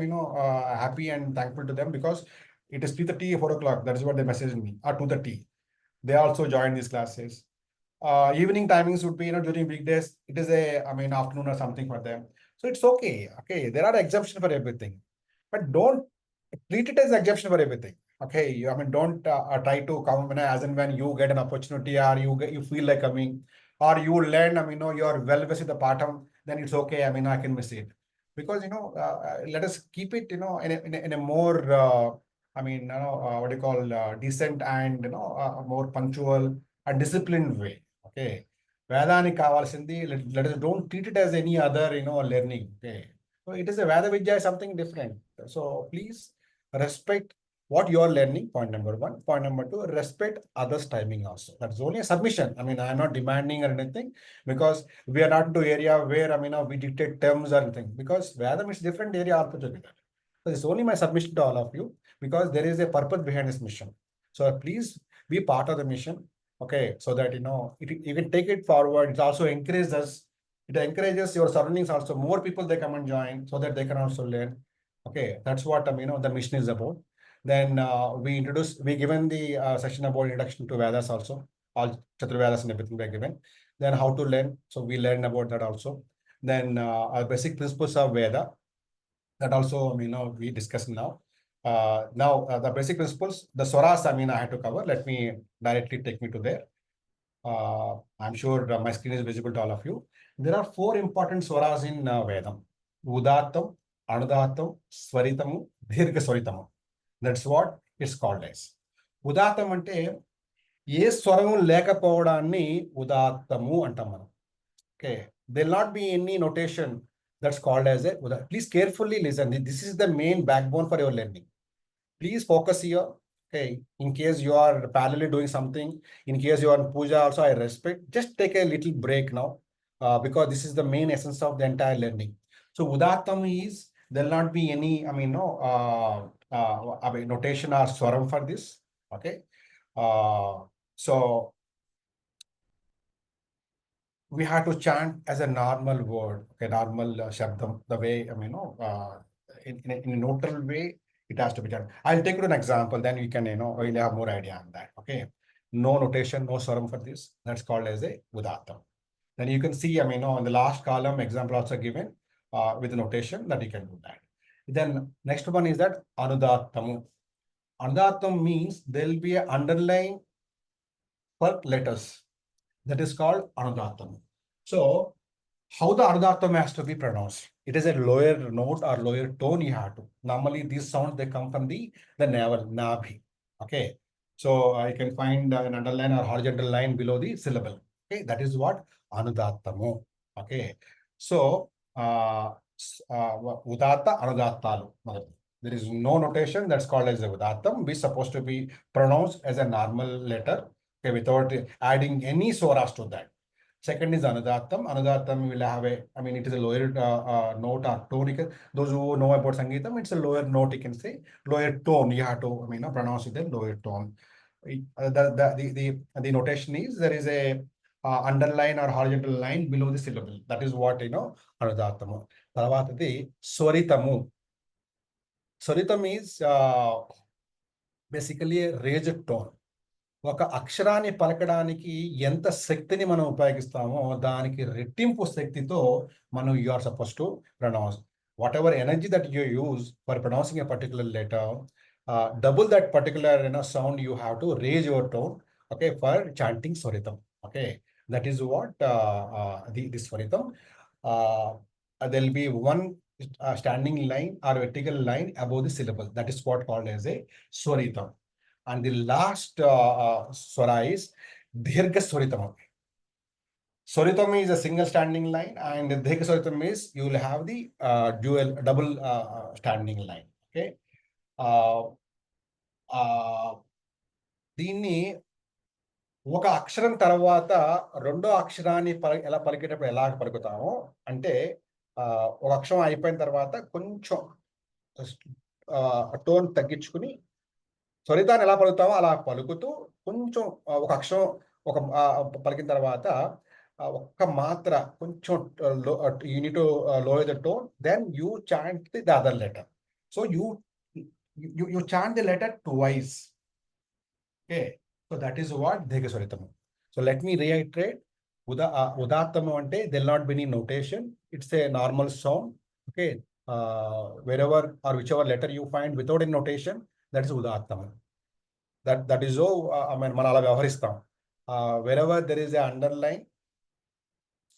happy and thankful to them because it is 3:30, 4 o'clock. That is what they messaged me, or 2:30. They also join these classes. Evening timings would be during weekdays. It is a, I mean, afternoon or something for them. So it's okay. Okay, there are exceptions for everything, but don't treat it as exception for everything. Okay, I mean, don't try to come as and when you get an opportunity or you feel like coming or you learn. I mean, you are well with the pattern, then it's okay. I mean, I can miss it because let us keep it in a more I mean, what do you call decent and more punctual and disciplined way. Okay, వేదానికి కావాల్సింది let us don't treat it as any other learning. Okay, so it is a Veda Vidya is something different. So please respect what you are learning. Point number one. Point number two, respect others' timing also. That's only a submission. I mean, I'm not demanding or anything because we are not into area where I mean we dictate terms or anything because Vedam is different area altogether. So it's only my submission to all of you because there is a purpose behind this mission. So please be part of the mission. Okay, so that you can take it forward. It also encourages us. It encourages your surroundings also. More people they come and join so that they can also learn. Okay, that's what the mission is about. Then we given the section about introduction to Vedas also. All Chaturvedas and everything we are given. Then how to learn. So we learn about that also. Then our basic principles of Veda. That also we discussed now. Now the basic principles, the swaras, I mean, I had to cover. Let me directly take me to there. I'm sure my screen is visible to all of you. There are 4 important swaras in Vedam. Udatam, Anudatam, Swaritamu, Dirgha Swaritamu. That's what it's called as. Udatam అంటే ఏ స్వరము లేకపోవడాన్ని ఉదాత్తము అంటాం మనం. Okay, there'll not be any notation that's called as a. Please carefully listen. This is the main backbone for your learning. Please focus here. Okay, in case you are parallelly doing something, in case you are in puja also, I respect. Just take a little break now because this is the main essence of the entire learning. So Udattam is, there'll not be any, I mean, no I mean, notation or swaram for this. Okay, so we had to chant as a normal word, okay, normal shabdam, the way, I mean, in a neutral way, it has to be done. I'll take you an example, then you can, you'll have more idea on that. Okay. No notation, no swaram for this. That's called as a Udattam. Then you can see, in the last column, example also given with the notation that you can do that. Then next one is that Anudattamu. Anudattam means there will be an underline for letters. That is called Anudattam. So how the Anudattam has to be pronounced? It is a lower note or lower tone you have to. Normally these sounds, they come from the navel, nabhi. Okay. So I can find an underline or horizontal line below the syllable. Okay. That is what Anudattamu. Okay. So Udatta, Anudattalu. There is no notation, that's called as a Udattam. We supposed to be pronounced as a normal letter, okay, without adding any swaras to that. Second is Anudattam. Anudattam will have it is a lower note or tone. Those who know about Sangeetam, it's a lower note, you can say. Lower tone, you have to pronounce it in lower tone. The notation is there is a underline or horizontal line below the syllable. That is what, Anudattamu. Taravati Swaritamu. Swaritam is basically a raised tone. ఒక అక్షరాన్ని పలకడానికి ఎంత శక్తిని మనం ఉపయోగిస్తామో దానికి రెట్టింపు శక్తితో మనం you are suppose to pronounce whatever energy that you use for pronouncing a particular letter double that particular sound you have to raise your tone, okay, for chanting Swaritam. Okay, that is what the Swaritam. There will be one standing line or vertical line above the syllable. That is what called as a Swaritam. And the last swara is Dirgha Swaritam. Swaritam is a single standing line, and Dirgha Swaritam is you will have the double standing line. Okay. దీన్ని ఒక అక్షరం తర్వాత రెండో అక్షరాన్ని ఎలా పలికేటప్పుడు ఎలా పలుకుతామో అంటే ఒక అక్షరం అయిపోయిన తర్వాత కొంచెం టోన్ తగ్గించుకుని స్వరితాన్ని ఎలా పలుకుతామో అలా పలుకుతూ కొంచెం ఒక అక్షరం ఒక పలికిన తర్వాత ఒక్క మాత్ర కొంచెం you need to lower the tone, then you chant the other letter. So you chant the letter twice. Okay, so that is what Dirgha Swaritamu. So let me reiterate. Udattamu ante there will not be any notation. It's a normal sound. Okay, wherever or whichever letter you find without any notation, that is Udattamu. That is మనం అలా వ్యవహరిస్తాం. Wherever there is a underline,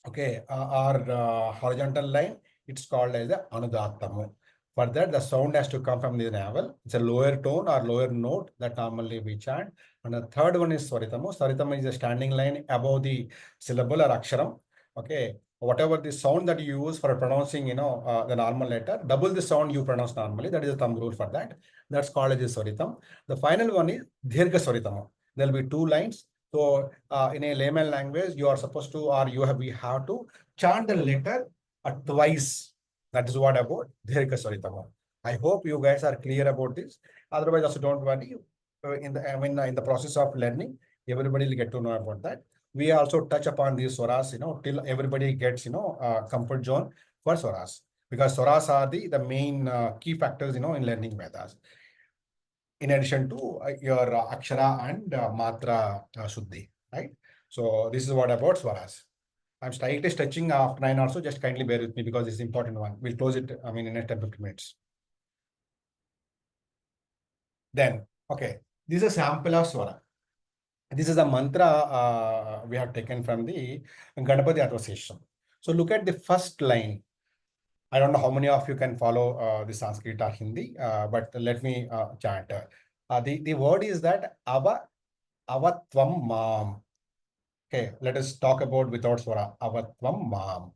okay, or horizontal line, it's called as a Anudattamu. For that, the sound has to come from the navel. It's a lower tone or lower note that normally we chant. And the third one is Swaritamu. Swaritamu is a standing line above the syllable or aksharam. Okay, whatever the sound that you use for pronouncing, the normal letter, double the sound you pronounce normally. That is the thumb rule for that. That's called as a Swaritam. The final one is Dirgha Swaritamu. There will be two lines. So in a layman language, you are supposed to, or we have to chant the letter twice. That is what about Dirgha Swaritamu. I hope you guys are clear about this. Otherwise, also don't worry. In the process of learning, everybody will get to know about that. We also touch upon these swaras, till everybody gets, comfort zone for swaras. Because swaras are the main key factors, in learning Vedas. In addition to your akshara and matra shuddhi, right? So this is what about swaras. I'm slightly stretching after 9 also, just kindly bear with me because this is important one. We'll close it, in a 10-15 minutes. Then, okay, this is a sample of swara. This is a mantra we have taken from the Ganapati Association. So look at the first line. I don't know how many of you can follow the Sanskrit or Hindi, but let me chant. The word is that avatvam mam. Okay, let us talk about without swara. Avatvam mam.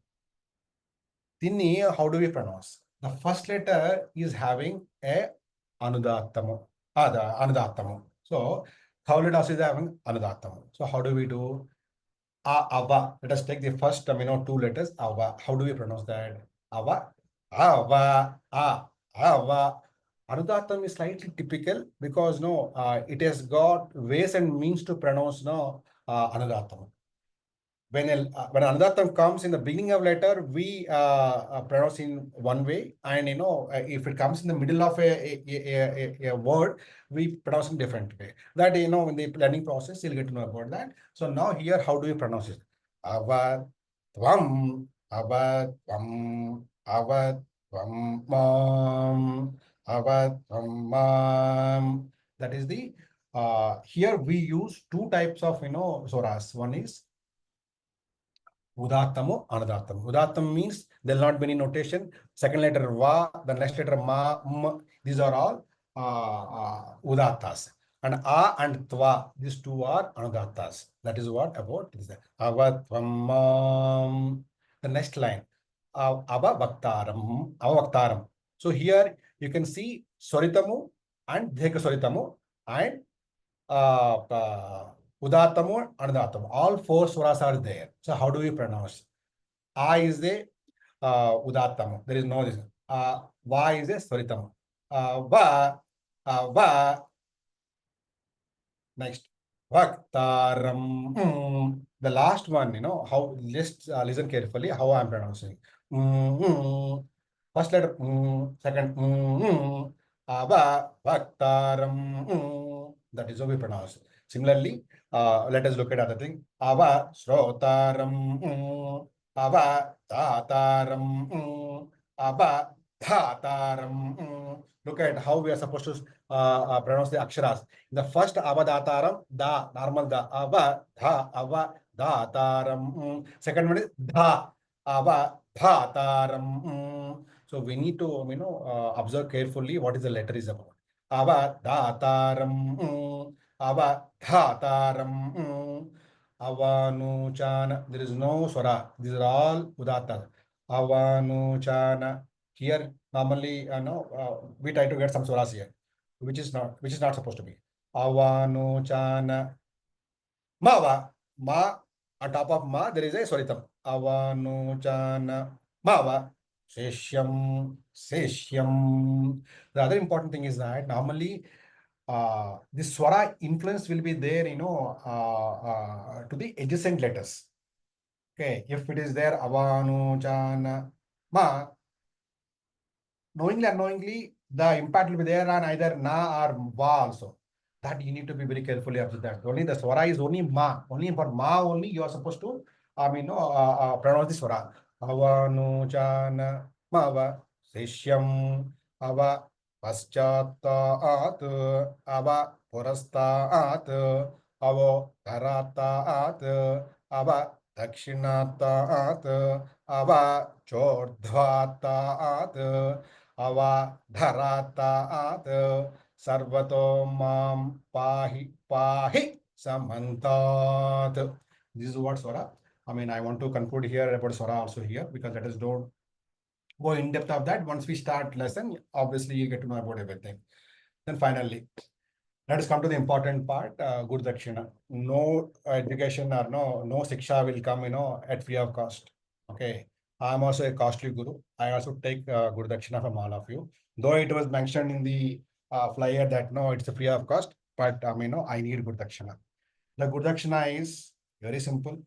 Dinni, how do we pronounce? The first letter is having a Anudattamu. The Anudattamu. So third letter also is having Anudattamu. So how do we do? Ava. Let us take the first two letters. Ava. How do we pronounce that? Ava. Ava. Ava. Anudattam is slightly typical because it has got ways and means to pronounce Anudattam. when Anudattam comes in the beginning of letter, we pronounce in one way, and if it comes in the middle of a word, we pronounce in different way. That in the learning process, you'll get to know about that. So now here, how do you pronounce it? Ava, tvam, ava, tvam, ava, tvam, mam, ava, tvam, mam. That is the here we use two types of swaras. One is Udattamu, Anudattamu. Udattam means there will not be any notation. Second letter Va, the next letter Ma, M. These are all Udattas. And A and Tva, these two are Anudattas. That is what about this. Avatvam. The next line. Avavaktaram. Avavaktaram. So here you can see Swaritamu and Dheka Swaritamu and Udattamu, Anudattamu. All four swaras are there. So how do we pronounce? A is the Udattamu. There is no this. Va is a Swaritamu. Va. Next. Vaktaram. The last one, how, just listen carefully how I am pronouncing. First letter, second, Ava, Vaktaram. That is how we pronounce. Similarly, let us look at other thing. Ava, Srotaram. Ava, Tataram. Ava, Dhataram. Look at how we are supposed to pronounce the aksharas. The first avadataram, da, normal da, ava, dha, ava, dhataram. Second one is dha, ava, dhataram. So we need to, observe carefully what is the letter is about. Ava, dhataram, ava, dhataram, avanuchana. There is no swara. These are all udatta. Avanuchana. Here, normally, we try to get some swaras here, which is not supposed to be. Avanuchana. Mava. Ma, on top of ma, there is a swaritam. Avanuchana. Mava. Seshyam. Seshyam. The other important thing is that normally this swara influence will be there, to the adjacent letters. Okay, if it is there, avanuchana, ma, knowingly or unknowingly, the impact will be there on either na or va also. That you need to be very carefully observe that. Only the swara is only ma. Only for ma only you are supposed to pronounce the swara. Avanuchana, mava, seshyam, ava, paschataat, ava, purastaat, avo, dharataat, ava, dakshinatat, ava, chordhvataat, ava, dharataat, sarvato mam pahi pahi samantat. This is what swara. I want to conclude here about swara also here, because let us don't go in depth of that. Once we start lesson, obviously you get to know about everything. Then finally, let us come to the important part, Guru Dakshina. No education or no Siksha will come, at free of cost. Okay. I am also a costly Guru. I also take Guru Dakshina from all of you. Though it was mentioned in the flyer that no, it's a free of cost, but I need Guru Dakshina. The Guru Dakshina is very simple.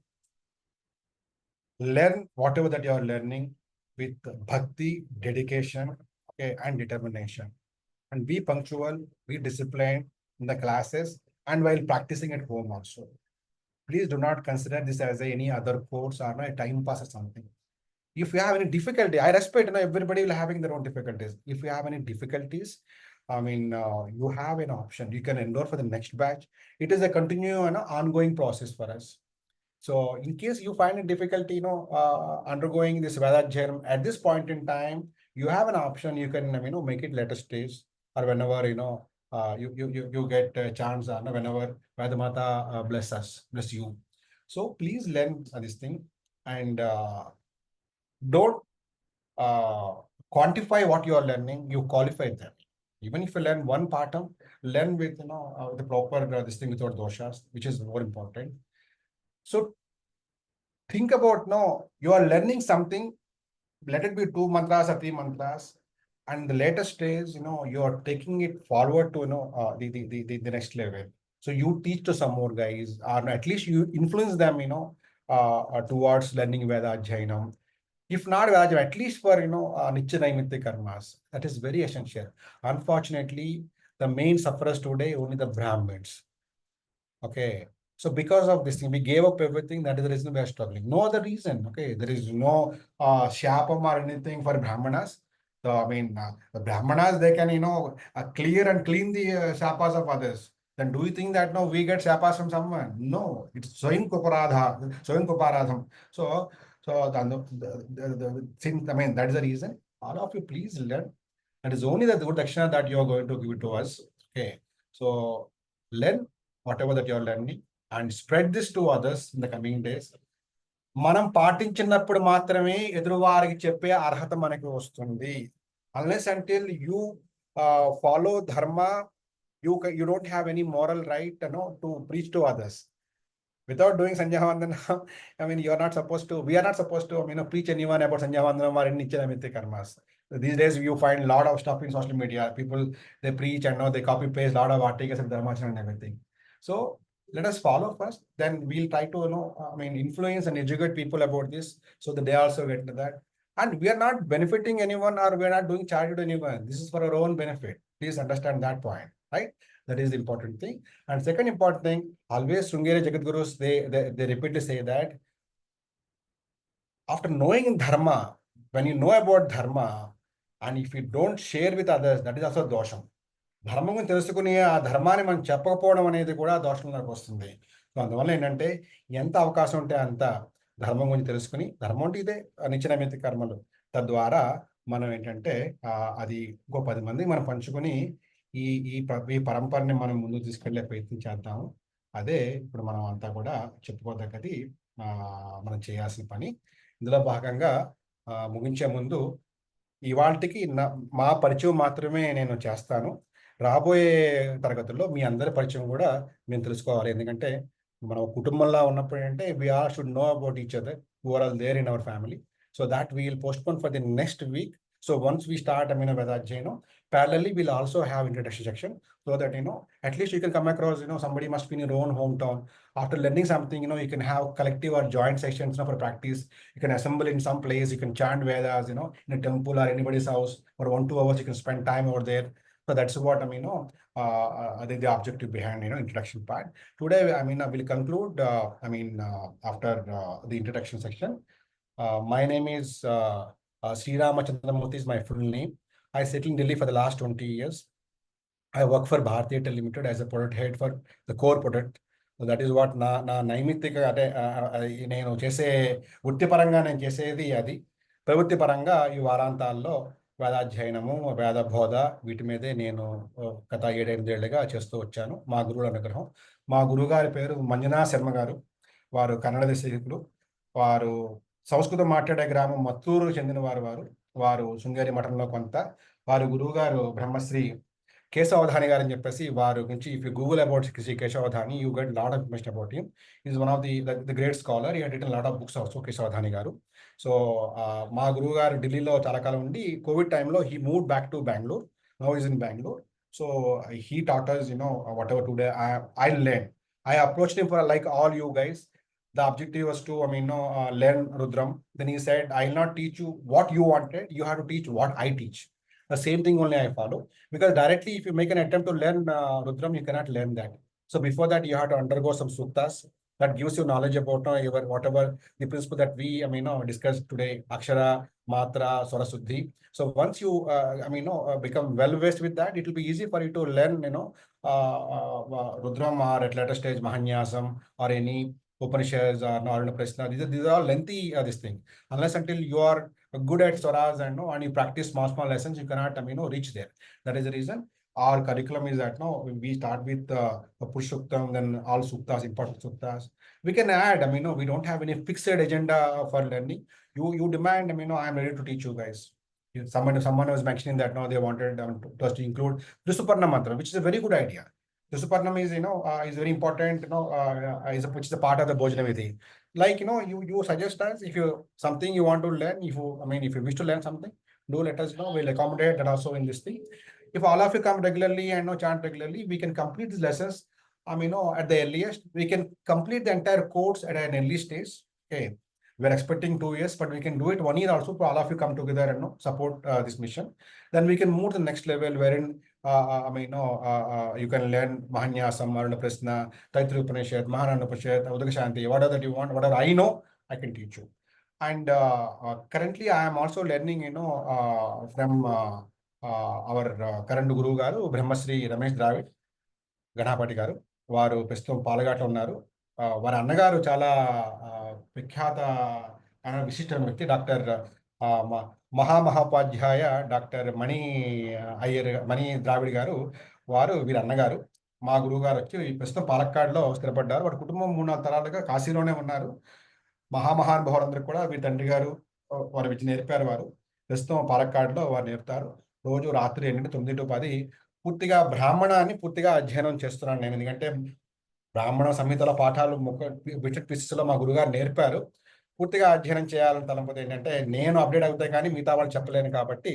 Learn whatever that you are learning with bhakti, dedication, okay, and determination. And be punctual, be disciplined in the classes and while practicing at home also. Please do not consider this as any other course or a time pass or something. If you have any difficulty, I respect, everybody will having their own difficulties. If you have any difficulties, you have an option. You can enroll for the next batch. It is a continuous, ongoing process for us. So in case you find it difficulty, undergoing this Vedadhyayam at this point in time, you have an option. You can, make it later stage, or whenever, you get a chance, whenever Vedamata bless you. So please learn this thing, and don't quantify what you are learning. You qualify them. Even if you learn one pattern, learn with the proper this thing without doshas, which is more important. So think about you are learning something, let it be 2 mantras or 3 mantras, and the latest stage, you are taking it forward to the next level. So you teach to some more guys, or at least you influence them, towards learning Veda Jainam. If not Veda, at least for Nitya Naimitya karmas. That is very essential. Unfortunately, the main sufferers today only the Brahmins. Okay. So because of this thing, we gave up everything. That is the reason we are struggling. No other reason. Okay. There is no shapam or anything for Brahmanas. So I mean, the Brahmanas, they can clear and clean the shapas of others. Then do you think that no, we get shapas from someone? No, it's Swayam Kuparadha, Swayam Kuparadham. So the thing, I mean, that is the reason. All of you, please learn. That is only the good action that you are going to give it to us. Okay. So learn whatever that you are learning and spread this to others in the coming days. మనం పాటించినప్పుడు మాత్రమే ఎదురువారికి చెప్పే అర్హత మనకి వస్తుంది. Unless until you follow dharma, you don't have any moral right to preach to others. Without doing Sanjaya Vandana, I mean, we are not supposed to preach anyone about Sanjaya Vandana or any Nitya karmas. These days, you find a lot of stuff in social media. People, they preach and they copy paste a lot of articles of Dharmachan and everything. So let us follow first, then we'll try to, influence and educate people about this so that they also get into that. And we are not benefiting anyone or we are not doing charity to anyone. This is for our own benefit. Please understand that point, right? That is the important thing. And second important thing, always Sringeri Jagadgurus, they repeatedly say that after knowing dharma, when you know about dharma, and if you don't share with others, that is also dosham. ధర్మం గురించి తెలుసుకుని ఆ ధర్మాన్ని మనం చెప్పకపోవడం అనేది కూడా దోషంలోకి వస్తుంది. సో అందువల్ల ఏంటంటే ఎంత అవకాశం ఉంటే అంత ధర్మం గురించి తెలుసుకుని, ధర్మం అంటే ఇదే నిత్యనైమిత్తిక కర్మలు, తద్వారా మనం ఏంటంటే అది ఇంకో 10 మందికి మనం పంచుకొని ఈ ఈ పరంపరని మనం ముందుకు తీసుకెళ్లే ప్రయత్నం చేద్దాము. అదే ఇప్పుడు మనం అంతా కూడా చెప్పుకోదగ్గది మనం చేయాల్సిన పని. ఇందులో భాగంగా ముగించే ముందు ఇవాళకి మా పరిచయం మాత్రమే నేను చేస్తాను. రాబోయే తరగతుల్లో మీ అందరి పరిచయం కూడా మేము తెలుసుకోవాలి. ఎందుకంటే మనం కుటుంబంలో ఉన్నప్పుడు అంటే we all should know about each other who are all there in our family. So that we will postpone for the next week. So once we start Veda Jainam, parallelly we'll also have introduction section so that at least you can come across somebody must be in your own hometown. After learning something, you can have collective or joint sessions for practice. You can assemble in some place, you can chant Vedas, in a temple or anybody's house for 1-2 hours. You can spend time over there. So that's what I think the objective behind introduction part. Today, I will conclude. After the introduction section, my name is Sri Ramachandramurthy is my full name. I settled in Delhi for the last 20 years. I work for Bharti Airtel Limited as a product head for the core product. So that is what నా నైమిత్తిక అంటే నేను చేసే వృత్తిపరంగా నేను చేసేది అది. ప్రవృత్తి పరంగా ఈ వారాంతాల్లో వేదాధ్యయనము, వేద బోధ వీటి మీదే నేను గత 7-8 ఏళ్ళుగా చేస్తూ వచ్చాను. మా గురువుల అనుగ్రహం. మా గురువుగారి పేరు మంజునా శర్మ గారు. వారు కన్నడ దేశీకులు. వారు సంస్కృతం మాట్లాడే గ్రామం మత్తూరు చెందిన వారు శృంగేరి మఠంలో కొంత. వారి గురువు గారు బ్రహ్మశ్రీ కేశవధాని గారు అని చెప్పేసి వారి గురించి if you google about Shri Keshavadhani you get lot of information about him. Is one of the great scholar. He had written lot of books also Keshavadhani garu. So మా గురువు గారు ఢిల్లీలో చాలా కాలం ఉండి కోవిడ్ టైంలో he moved back to Bengaluru. Now is in Bengaluru. So he taught us whatever today I learned. I approached him for like all you guys. The objective was to learn Rudram. Then he said, I will not teach you what you wanted. You have to teach what I teach. The same thing only I follow. Because directly, if you make an attempt to learn Rudram, you cannot learn that. So before that, you have to undergo some suktas that gives you knowledge about your whatever the principle that we discussed today, Akshara, Matra, Swarasuddhi. So once you become well versed with that, it will be easy for you to learn Rudram or at later stage Mahanyasam or any Upanishads or Narayana Prasna. These are all lengthy this thing. Unless until you are good at swaras and you practice small lessons, you cannot reach there. That is the reason our curriculum is that we start with Push Suktam, then all suktas, important suktas. We can add, we don't have any fixed agenda for learning. You demand, I am ready to teach you guys. Someone was mentioning that they wanted us to include Risuparna Mantra, which is a very good idea. Risuparnam is is very important, which is a part of the Bhojanaviti. Like you suggest us if you something you want to learn, if you wish to learn something, do let us know. We'll accommodate that also in this thing. If all of you come regularly and chant regularly, we can complete these lessons. At the earliest, we can complete the entire course at an early stage. Okay, we are expecting 2 years, but we can do it 1 year also. For all of you come together and support this mission. Then we can move to the next level, wherein you can learn Mahanyasam, Maruna Prasna, Taittiriya Upanishad, Maharana Upanishad, Udaka Shanti, whatever that you want, whatever I know, I can teach you. And currently, I am also learning, from our current Guru Garu, Brahmasri Ramesh Dravid, Ganapati garu. వారు ప్రస్తుతం పాలఘాట్లో ఉన్నారు. వారి అన్నగారు చాలా విఖ్యాత విశిష్ట వ్యక్తి doctor మహామహోపాధ్యాయ doctor మణి ద్రావిడ్ గారు. వారు వీరి అన్నగారు. మా గురువు గారు వచ్చి ప్రస్తుతం పాలక్కాడ్లో స్థిరపడ్డారు. వారి కుటుంబం 3-4 తరాలుగా కాశీలోనే ఉన్నారు. మహామహానుభావులందరూ కూడా వీరి తండ్రి గారు వారి విద్య నేర్పారు. వారు ప్రస్తుతం పాలక్కాడ్లో వారు నేర్పుతారు. రోజు రాత్రి 8 to 10 పూర్తిగా బ్రాహ్మణాన్ని పూర్తిగా అధ్యయనం చేస్తున్నాను నేను. ఎందుకంటే బ్రాహ్మణ సంహితల పాఠాలు బిటెడ్ పీసెస్లో మా గురుగారు నేర్పారు. పూర్తిగా అధ్యయనం చేయాలని తలంపది ఏంటంటే నేను అప్డేట్ అవుతాయి కానీ మిగతా వాళ్ళు చెప్పలేను. కాబట్టి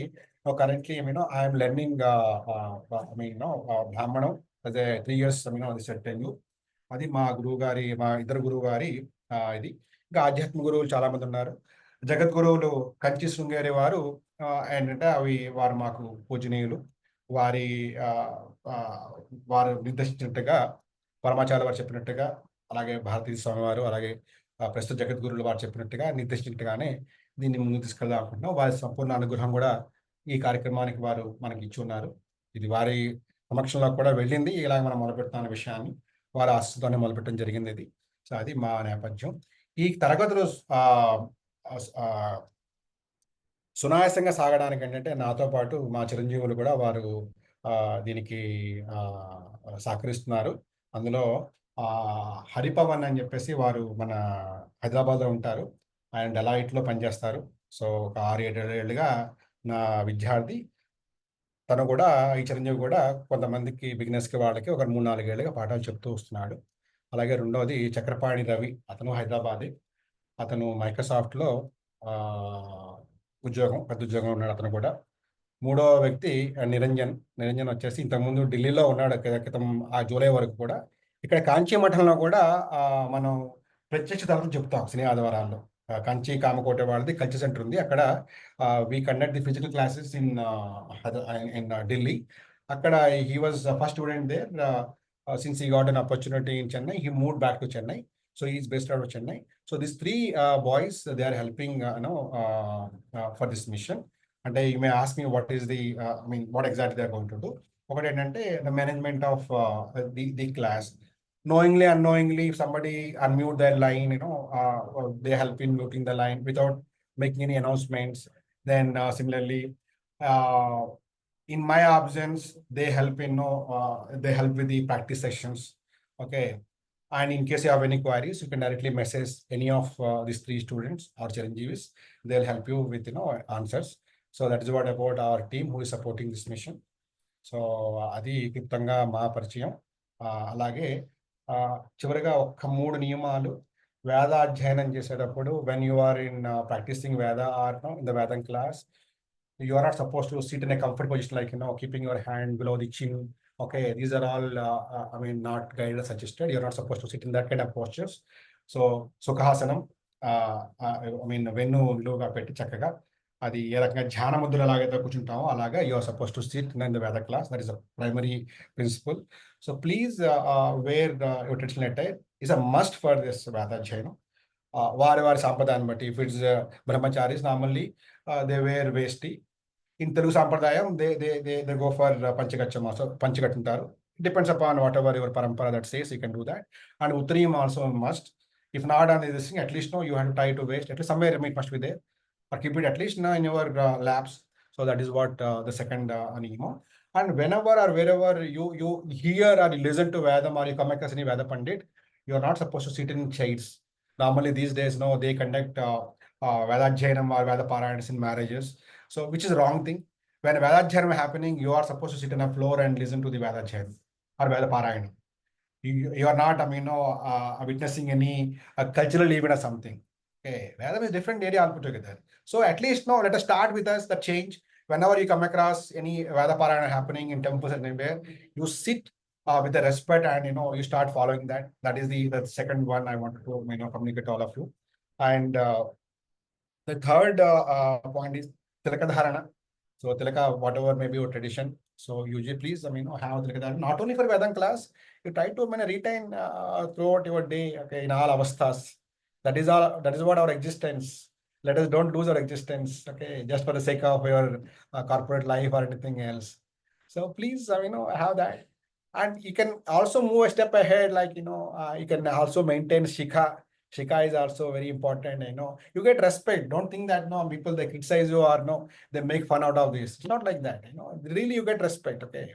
కరెంట్లీ ఐఎమ్ లెర్నింగ్ బ్రాహ్మణం అదే 3 years సెట్టింగ్. అది మా ఇద్దరు గురువు గారి ఇది. ఇంకా ఆధ్యాత్మిక గురువులు చాలా మంది ఉన్నారు. జగద్గురువులు కంచి శృంగేరి వారు ఏంటంటే వారు మాకు పూజనీయులు. వారు నిర్దేశించినట్టుగా పరమాచార్య వారు చెప్పినట్టుగా, అలాగే భారతీయ స్వామి వారు, అలాగే ప్రస్తుత జగద్గురువులు వారు చెప్పినట్టుగా నిర్దేశించినట్టుగానే దీన్ని ముందుకు తీసుకెళ్దాం అనుకుంటున్నాం. వారి సంపూర్ణ అనుగ్రహం కూడా ఈ కార్యక్రమానికి వారు మనకి ఇచ్చి ఉన్నారు. ఇది వారి సమక్షంలో కూడా వెళ్ళింది. ఇలా మనం మొదలుపెడతాం అనే విషయాన్ని వారి ఆశతోనే మొదలుపెట్టడం జరిగింది. ఇది సో అది మా నేపథ్యం. ఈ తరగతులు సునాయాసంగా సాగడానికి ఏంటంటే నాతో పాటు మా చిరంజీవులు కూడా వారు దీనికి సహకరిస్తున్నారు. అందులో హరిపవన్ అని చెప్పేసి వారు మన హైదరాబాద్లో ఉంటారు. ఆయన డెలాయిట్లో పనిచేస్తారు. సో ఒక 6-7 ఏళ్ళుగా నా విద్యార్థి. తను కూడా ఈ చిరంజీవి కూడా కొంతమందికి బిగినర్స్కి వాళ్ళకి ఒక 3-4 ఏళ్ళుగా పాఠాలు చెప్తూ వస్తున్నాడు. అలాగే రెండవది చక్రపాణి రవి, అతను హైదరాబాదే. అతను మైక్రోసాఫ్ట్లో పెద్ద ఉద్యోగం ఉన్నాడు అతను కూడా. మూడవ వ్యక్తి నిరంజన్ వచ్చేసి ఇంతకుముందు ఢిల్లీలో ఉన్నాడు క్రితం జూలై వరకు కూడా. ఇక్కడ కాంచీ మఠంలో కూడా మనం ప్రత్యక్ష తరగతులు చెప్తాం శని ఆదివారాల్లో. కంచి కామకోట వాళ్ళది కల్చర్ సెంటర్ ఉంది. అక్కడ we conduct the physical classes in Delhi. అక్కడ he was first student there. Since he got an opportunity in Chennai, he moved back to Chennai. So he is based out of Chennai. So these 3 boys, they are helping for this mission. And you may ask me what is what exactly they are going to do. Okay, and the management of the class. Knowingly, unknowingly, if somebody unmute their line, they help in muting the line without making any announcements. Then similarly, in my absence, they help with the practice sessions. Okay, and in case you have any queries, you can directly message any of these 3 students or Chiranjeevis. They'll help you with answers. So that is what about our team who is supporting this mission. So adi క్లుప్తంగా మా పరిచయం. అలాగే చివరిగా 3 నియమాలు. వేదాధ్యయనం చేసేటప్పుడు when you are in practicing Veda or in the Vedam class, you are not supposed to sit in a comfort position like keeping your hand below the chin. Okay, these are all not guided or suggested. You're not supposed to sit in that kind of postures. So Sukhasanam, వెన్ను నిలువుగా పెట్టి చక్కగా అది ఏ రకంగా ధ్యాన ముద్ర ఎలాగైతే కూర్చుంటామో అలాగా you are suppose to sit in the Veda class. That is a primary principle. So please wear your traditional attire is a must for this వేదాధ్యయనం. వారి సాంప్రదాయాన్ని బట్టి if it's brahmacharis normally they wear veshti. In Telugu Sampradayam, they go for Panchagachama, so Panchagatuntaru. It depends upon whatever your parampara that says, you can do that. And Uttariyam also must. If not on this thing, at least you have to tie to waist. At least somewhere it must be there. Or keep it at least in your laps. So that is what the second niyama. And whenever or wherever you hear or you listen to Vedam or you come across any Veda Pandit, you are not supposed to sit in chairs. Normally these days, they conduct Vedadhyanam or Veda Parayans in marriages. So which is the wrong thing. When Vedadhyanam is happening, you are supposed to sit on a floor and listen to the Vedadhyanam or Veda Parayana. You are not, witnessing any cultural event or something. Okay, Vedam is different area altogether. So at least let us start with us the change. Whenever you come across any Veda Parayana happening in temples and anywhere, you sit with the respect and you start following that. That is the second one I wanted to communicate to all of you. And the third point is Tilaka Dharana. So Tilaka, whatever may be your tradition. So usually please, have Tilaka Dharana. Not only for Vedant class, you try to retain throughout your day, okay, in all avasthas. That is what our existence. Let us don't lose our existence, okay, just for the sake of your corporate life or anything else. So please, have that. And you can also move a step ahead, like, you can also maintain Shikha. Shikha is also very important. You get respect. Don't think that no people they criticize you or no they make fun out of this. It's not like that. Really you get respect. Okay.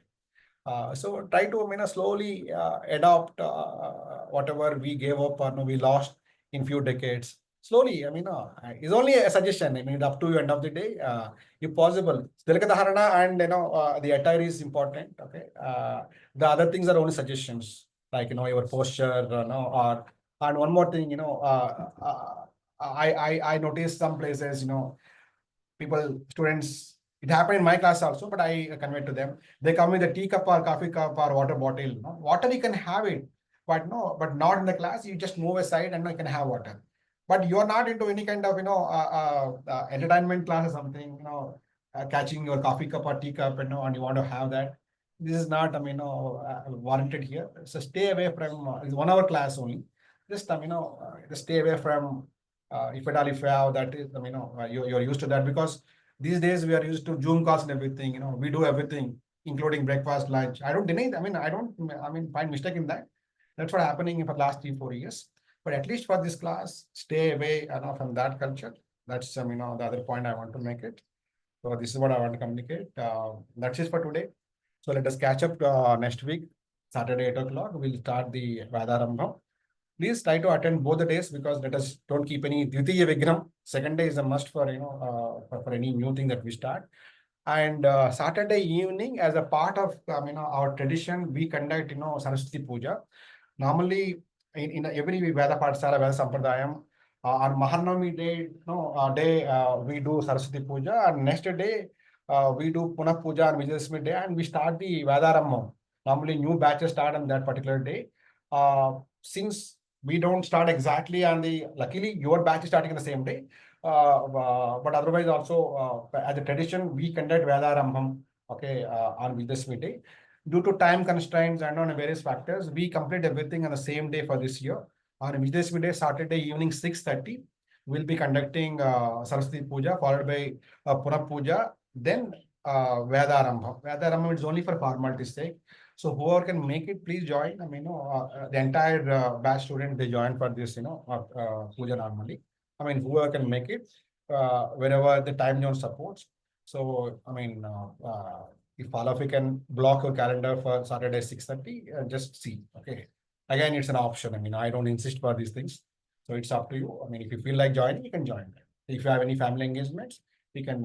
So try to slowly adopt whatever we gave up or no we lost in few decades. Slowly, it's only a suggestion. It's up to you. End of the day, if possible, Tilaka Dharana and the attire is important. Okay. The other things are only suggestions, like your posture, or and one more thing, I noticed some places, people, students, it happened in my class also, but I conveyed to them. They come with a tea cup or coffee cup or water bottle. Water you can have it, but no, but not in the class. You just move aside and you can have water. But you're not into any kind of entertainment class or something. Catching your coffee cup or teacup, and you want to have that. This is not, warranted here. So stay away from. It's 1 hour class only. Just just stay away from if at all if you have that is you're used to that, because these days we are used to Zoom calls and everything. We do everything including breakfast, lunch. I don't deny. I don't. Find mistake in that. That's what happening for the last 3 4 years. But at least for this class, stay away from that culture. That's the other point I want to make it. So this is what I want to communicate. That's it for today. So let us catch up next week, Saturday 8 o'clock. We'll start the Vadarambha. Please try to attend both the days, because let us don't keep any Dvitiya Vignam. Second day is a must for for any new thing that we start. And Saturday evening, as a part of our tradition, we conduct Saraswati Puja. Normally, in every Veda Pathsala, Veda Sampradayam, on Mahanavami day, we do Saraswati Puja, and next day we do Punah Puja on Vijayadashmi day, and we start the Vedaramam. Normally, new batches start on that particular day. Since we don't start exactly on the, luckily your batch is starting on the same day, but otherwise also as a tradition we conduct Vedarambham, okay, on Vijayadashmi day. Due to time constraints and on various factors, we complete everything on the same day for this year. On Vijayadashmi day, Saturday evening 6:30, we'll be conducting Saraswati Puja, followed by Punah Puja, then Vedarambham. Vedarambham is only for formality's sake. So whoever can make it, please join. The entire batch student, they join for this, puja normally. Whoever can make it, wherever the time zone supports. So, if all of you can block your calendar for Saturday 6:30, just see. Okay. Again, it's an option. I don't insist for these things. So it's up to you. If you feel like joining, you can join. If you have any family engagements, we can,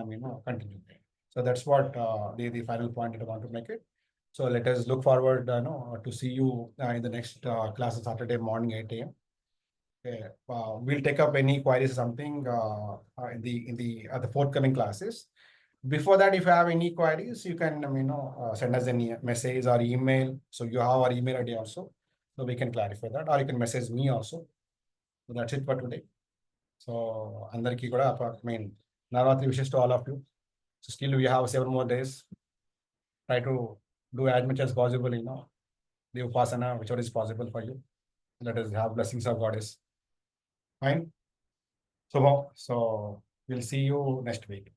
continue there. So that's what the final point that I want to make it. So let us look forward to see you in the next class on Saturday morning 8 a.m. Okay. We'll take up any queries or something in the forthcoming classes. Before that, if you have any queries, you can send us any message or email. So you have our email ID also, so we can clarify that, or you can message me also. So that's it for today. So andarki kuda Navaratri wishes to all of you. So still we have 7 more days. Try to do as much as possible, the upasana, whichever is possible for you. Let us have blessings of Goddess. Fine. So we'll see you next week.